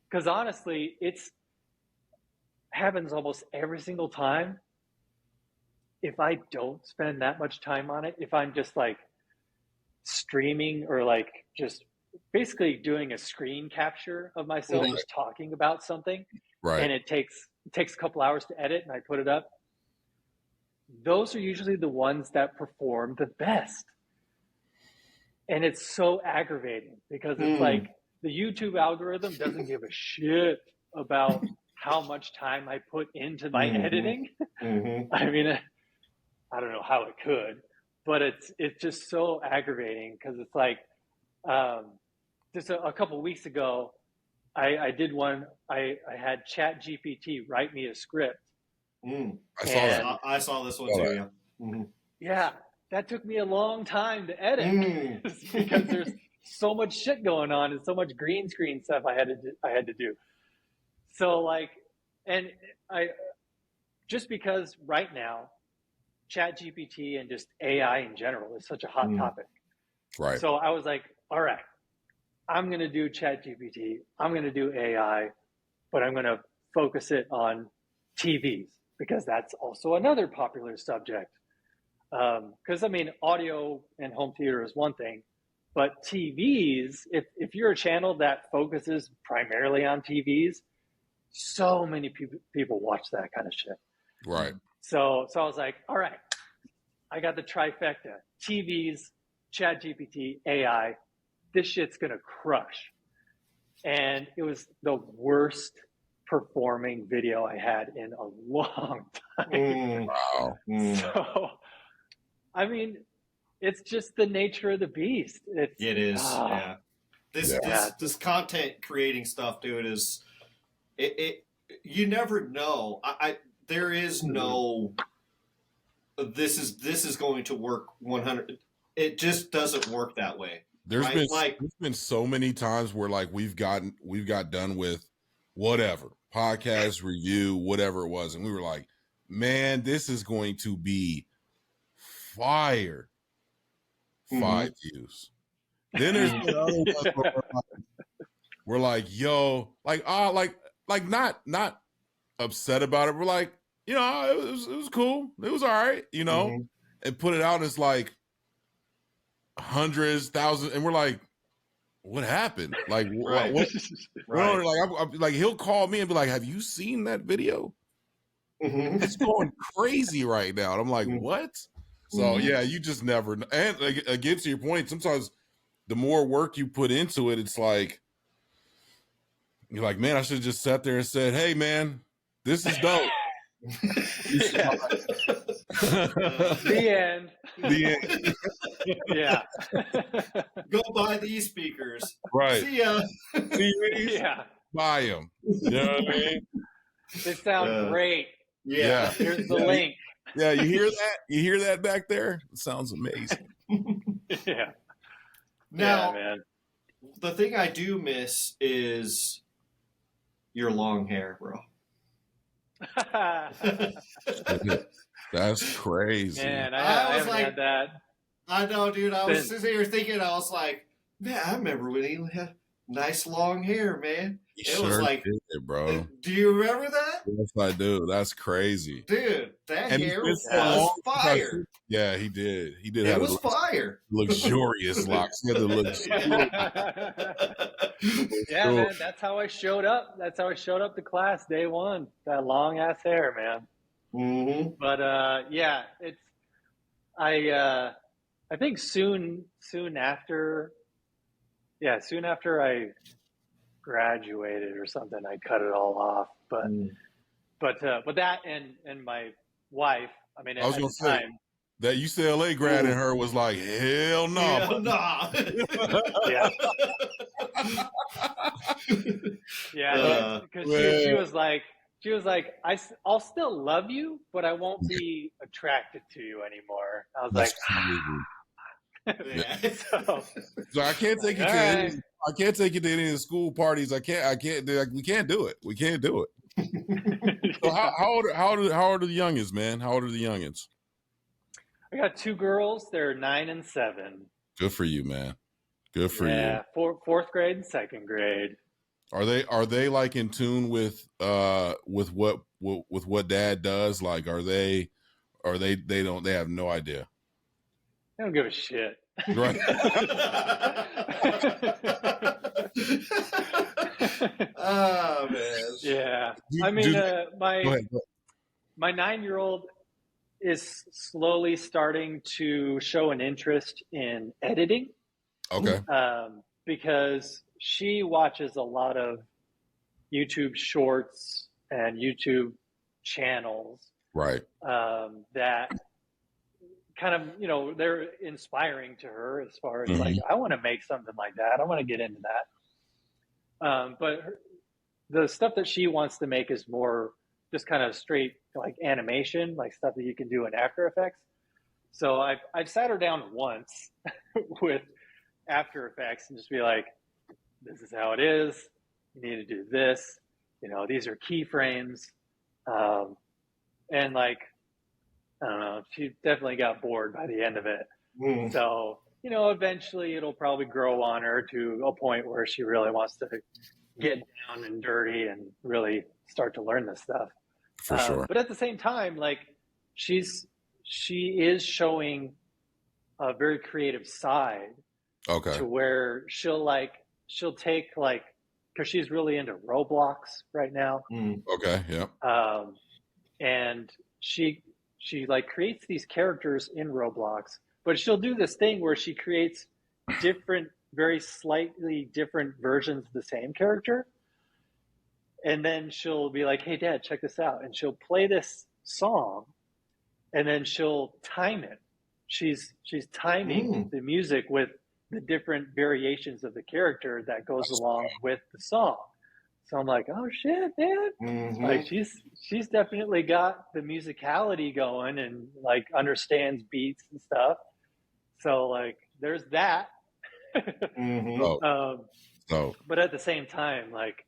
Because honestly, it's happens almost every single time. If I don't spend that much time on it, if I'm just like streaming or like just basically doing a screen capture of myself just talking about something, and it takes a couple hours to edit and I put it up, those are usually the ones that perform the best. And it's so aggravating because it's like the YouTube algorithm doesn't give a shit about how much time I put into my editing. I mean, I don't know how it could, but it's just so aggravating because it's like, just a couple of weeks ago, I did one. I had ChatGPT write me a script. I saw that. I saw this one too. Yeah. Yeah, that took me a long time to edit because there's so much shit going on and so much green screen stuff I had to do. So like, and I just because right now, ChatGPT and just AI in general is such a hot topic. Right. So I was like, all right, I'm going to do ChatGPT. I'm going to do AI, but I'm going to focus it on TVs because that's also another popular subject. Because I mean, audio and home theater is one thing, but TVs, if you're a channel that focuses primarily on TVs, so many people watch that kind of shit. Right. So I was like, all right, I got the trifecta: TVs, ChatGPT, AI. This shit's gonna crush. And it was the worst performing video I had in a long time. Wow. So, I mean, it's just the nature of the beast. It is, yeah. This content creating stuff, dude, is it you never know. There is no this is going to work 100. It just doesn't work that way. There's been so many times where like we've got done with whatever podcast review, whatever it was, and we were like, man, this is going to be fire. 5 views. Then there's the other ones where we're like, yo, like not upset about it. We're like, you know, it was cool. It was all right, you know, and put it out as like hundreds, thousands, and we're like, what happened? Like, what? Like he'll call me and be like, have you seen that video? It's going crazy right now. And I'm like, what? So yeah, you just never know. And again, to your point, sometimes the more work you put into it, it's like, you're like, man, I should have just sat there and said, hey man, this is dope. The end. Yeah. Go buy these speakers. Right. See ya. Yeah. Buy them. You know what I mean? They sound great. Yeah. Here's the link. Yeah, you hear that? You hear that back there? It sounds amazing. Yeah. Now, man. The thing I do miss is your long hair, bro. That's crazy. Man, I haven't had that. I know, dude. I was sitting here thinking, I was like, man, I remember when he had nice long hair, man. It was like, did, bro. Do you remember that? Yes, I do. That's crazy, dude. That hair was fire. Yeah, he did. He did. It was fire. Luxurious locks. He had the luxurious. Yeah, man. That's how I showed up. That's how I showed up to class day one. That long ass hair, man. But yeah, it's. I think soon after I graduated or something, I cut it all off. But that and my wife, I mean, I was at gonna the say time, that UCLA grad in her was like, hell no. Hell nah. Yeah, because she was like, I'll still love you, but I won't be attracted to you anymore. I was so I can't take you to any, I can't take you to any of the school parties. We can't do it. We can't do it. So how old are the youngins, man? How old are the youngins? I got 2 girls. They're 9 and 7. Good for you, man. Good for you. Yeah, fourth grade and second grade. Are they like in tune with what dad does? Like, they have no idea. They don't give a shit. Right. Oh man. Yeah. I mean, my 9-year-old is slowly starting to show an interest in editing. Okay. Because she watches a lot of YouTube shorts and YouTube channels. Right. That kind of, they're inspiring to her as far as like, I want to make something like that. I want to get into that. But the stuff that she wants to make is more just kind of straight like animation, like stuff that you can do in After Effects. So I've sat her down once with After Effects and just be like, this is how it is. You need to do this. These are keyframes. And like, I don't know, she definitely got bored by the end of it. So, eventually it'll probably grow on her to a point where she really wants to get down and dirty and really start to learn this stuff. For sure. But at the same time, like she is showing a very creative side. Okay. To where she'll take like, cause she's really into Roblox right now. Okay. Yeah. And she like creates these characters in Roblox, but she'll do this thing where she creates very slightly different versions of the same character. and then she'll be like, "Hey, Dad, check this out," and she'll play this song, and then she'll time it. She's timing the music with the different variations of the character that goes along with the song. So I'm like, oh shit, man! Like she's definitely got the musicality going and like understands beats and stuff. So like, there's that. So But at the same time, like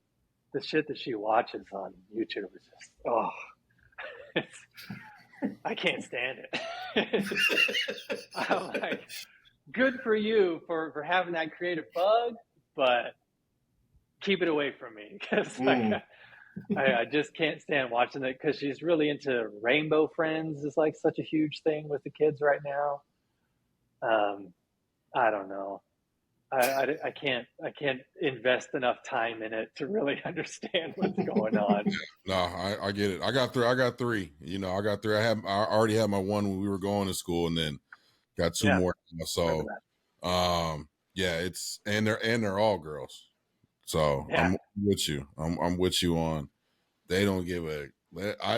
the shit that she watches on YouTube is just I can't stand it. I'm like, good for you for having that creative bug, but keep it away from me because like I just can't stand watching it because she's really into Rainbow Friends is like such a huge thing with the kids right now. I don't know. I can't invest enough time in it to really understand what's going on. No, I get it. I got three. You know, I got three. I already had my one when we were going to school, and then got two more. So, yeah, it's and they're all girls. So I'm with you. I'm with you on. They don't give a.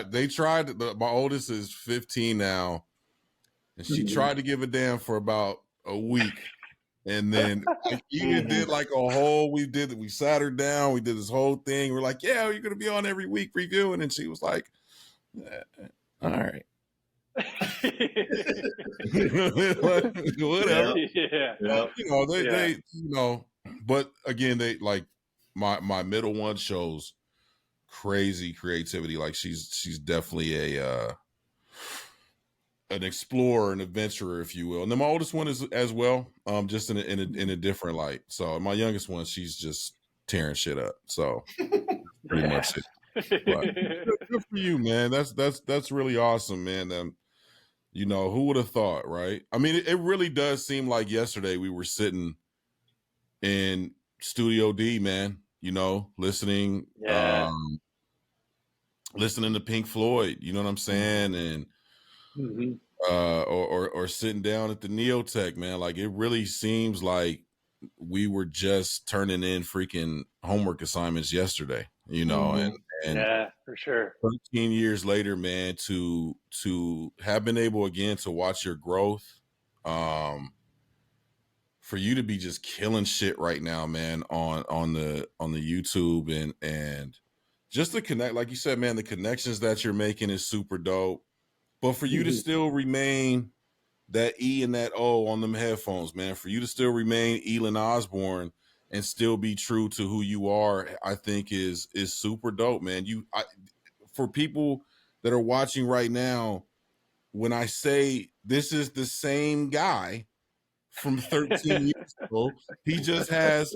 They tried. My oldest is 15 now, and she tried to give a damn for about a week. And then I even did like we sat her down, we did this whole thing. We're like, yeah, you're going to be on every week reviewing. And she was like, all right. Whatever. Yeah. You know, they, you know, but again, they like my middle one shows crazy creativity. Like she's definitely an explorer, an adventurer, if you will. And then my oldest one is as well, just in a different light. So my youngest one, she's just tearing shit up. So pretty much it. But good for you, man. That's really awesome, man. You know, who would have thought, right? I mean, it really does seem like yesterday we were sitting in Studio D, man. You know, listening to Pink Floyd. You know what I'm saying? And or sitting down at the Neotech, man. Like it really seems like we were just turning in freaking homework assignments yesterday, you know, and yeah, for sure. 13 years later, man, to have been able again to watch your growth, for you to be just killing shit right now, man, on the YouTube and just to connect, like you said, man, the connections that you're making is super dope. But for you to still remain that E and that O on them headphones, man, for you to still remain Ealan Osborne and still be true to who you are, I think is super dope, man. For people that are watching right now, when I say this is the same guy from 13 years ago, he just has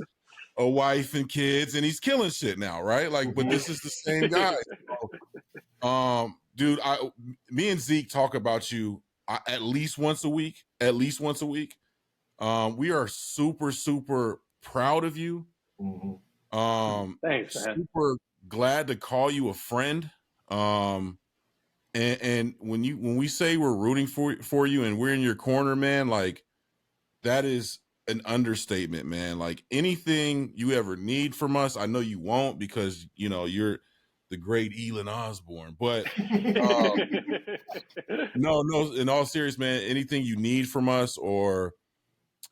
a wife and kids and he's killing shit now, right? Like, but this is the same guy. So, dude, me and Zeke talk about you at least once a week. We are super, super proud of you. Thanks, man. Super glad to call you a friend. And when we say we're rooting for you and we're in your corner, man, like that is an understatement, man. Like anything you ever need from us, I know you won't because you know you're the great Ealan Osborne. But no, in all seriousness, man, anything you need from us or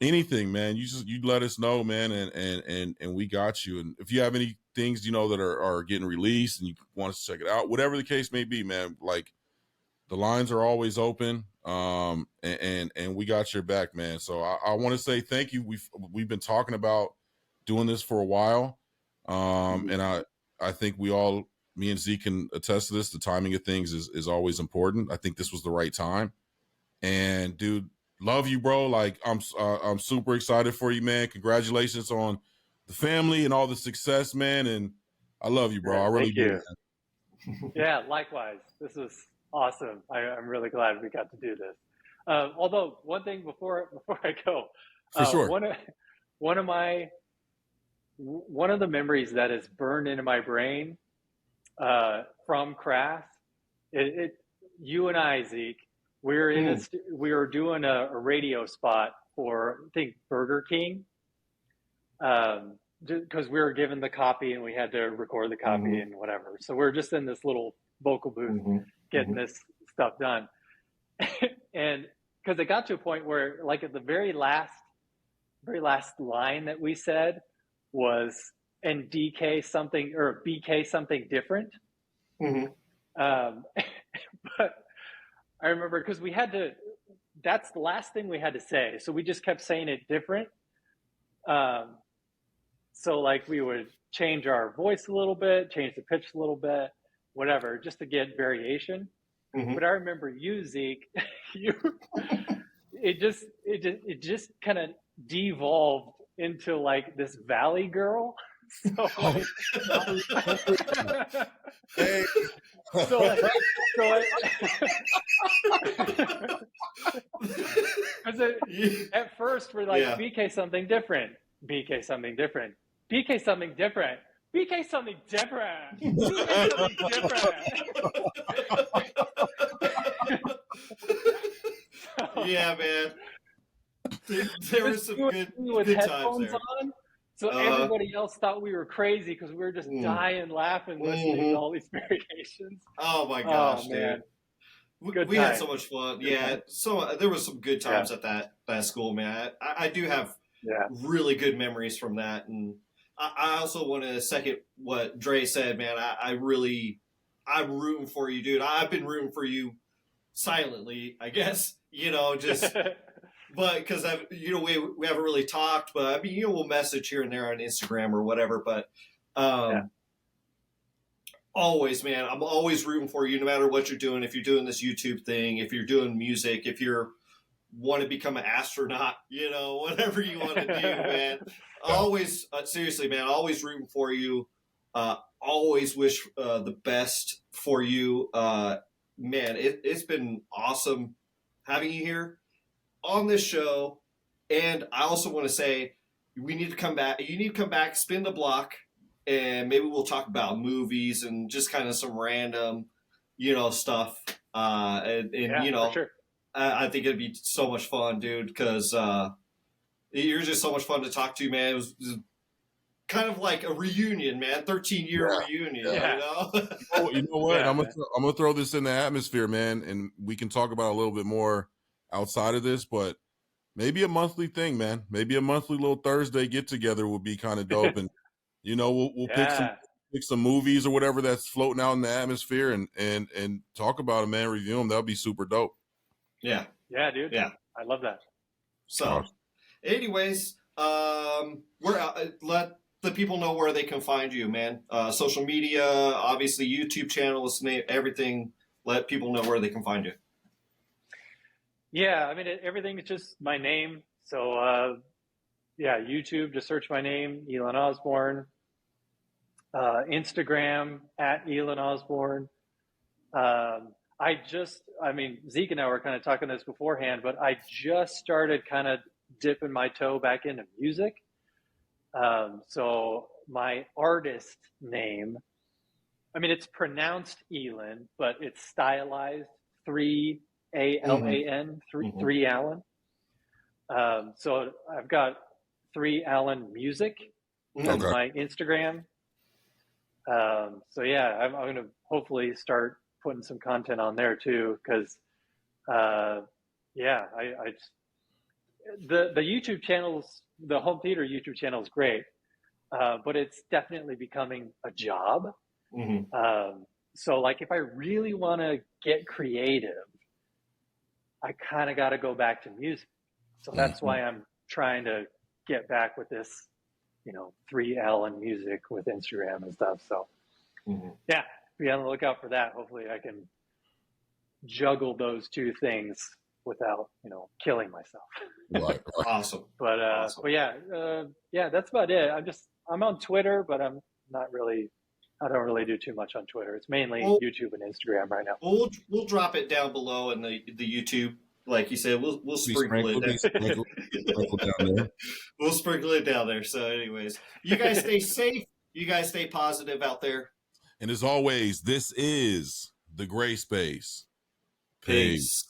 anything, man, you let us know, man, and we got you. And if you have any things you know that are getting released and you want us to check it out, whatever the case may be, man, like the lines are always open. And we got your back, man. So I want to say thank you. We've been talking about doing this for a while. And I think me and Zeke can attest to this. The timing of things is always important. I think this was the right time. And dude, love you, bro. Like I'm super excited for you, man. Congratulations on the family and all the success, man. And I love you, bro. Yeah, I really do. Man. Yeah, likewise. This was awesome. I'm really glad we got to do this. Although one thing before I go, for sure, one of the memories that is burned into my brain from Craft, you and I, Zeke, we were doing a radio spot for I think Burger King, because we were given the copy and we had to record the copy and whatever. So we're just in this little vocal booth getting this stuff done. And because it got to a point where, like, at the very last line that we said was "and DK something" or "BK something different." But I remember because we had to. That's the last thing we had to say, so we just kept saying it different. So like we would change our voice a little bit, change the pitch a little bit, whatever, just to get variation. But I remember you, Zeke, it just kind of devolved into like this Valley Girl. So like, Hey. At first we're like, BK something different, BK something different, BK something different, BK something different, BK something different. Yeah, man. There was some good times there. On, so everybody else thought we were crazy because we were just dying laughing listening to all these variations. Oh my gosh, man. Dude. We had so much fun. Yeah, so there was some good times at that school, man. I do have really good memories from that, and I also want to second what Dre said, man. I'm rooting for you, dude. I've been rooting for you silently, I guess. Just. But because we haven't really talked, but I mean, we'll message here and there on Instagram or whatever. But always, man, I'm always rooting for you, no matter what you're doing. If you're doing this YouTube thing, if you're doing music, if you want to become an astronaut, whatever you want to do, man. Always, seriously, man, always rooting for you. Always wish the best for you, man. It's been awesome having you here on this show. And I also want to say we need to come back. You need to come back, spin the block, and maybe we'll talk about movies and just kind of some random, stuff. For sure. I think it'd be so much fun, dude, because you're just so much fun to talk to, man. It was kind of like a reunion, man. 13-year reunion. You know what? I'm gonna throw this in the atmosphere, man, and we can talk about it a little bit more outside of this, but maybe a monthly thing, man. Maybe a monthly little Thursday get together would be kind of dope, and we'll pick some movies or whatever that's floating out in the atmosphere and talk about them, man. Review them. That'll be super dope. Yeah, dude. Yeah, I love that. So, anyways, let the people know where they can find you, man. Social media, obviously YouTube channels, everything. Let people know where they can find you. Yeah, I mean, everything is just my name. So, YouTube, just search my name, Ealan Osborne. Instagram, @Ealan Osborne. Zeke and I were kind of talking this beforehand, but I just started kind of dipping my toe back into music. So my artist name, I mean, it's pronounced Ealan, but it's stylized 3 ALAN, three Alan. So I've got 3 Alan Music on my Instagram. So yeah, I'm going to hopefully start putting some content on there too, because the YouTube channels, the home theater YouTube channel is great, but it's definitely becoming a job. So like, if I really want to get creative, I kind of got to go back to music. So that's why I'm trying to get back with this, 3L and music with Instagram and stuff. So yeah, be on the lookout for that. Hopefully I can juggle those two things without, killing myself. Right. Awesome. But that's about it. I'm on Twitter, but I don't really do too much on Twitter. It's mainly YouTube and Instagram right now. We'll drop it down below in the YouTube. Like you said, we'll sprinkle it down there. We'll sprinkle it down there. So anyways, you guys stay safe. You guys stay positive out there. And as always, this is The Gray Space. Peace.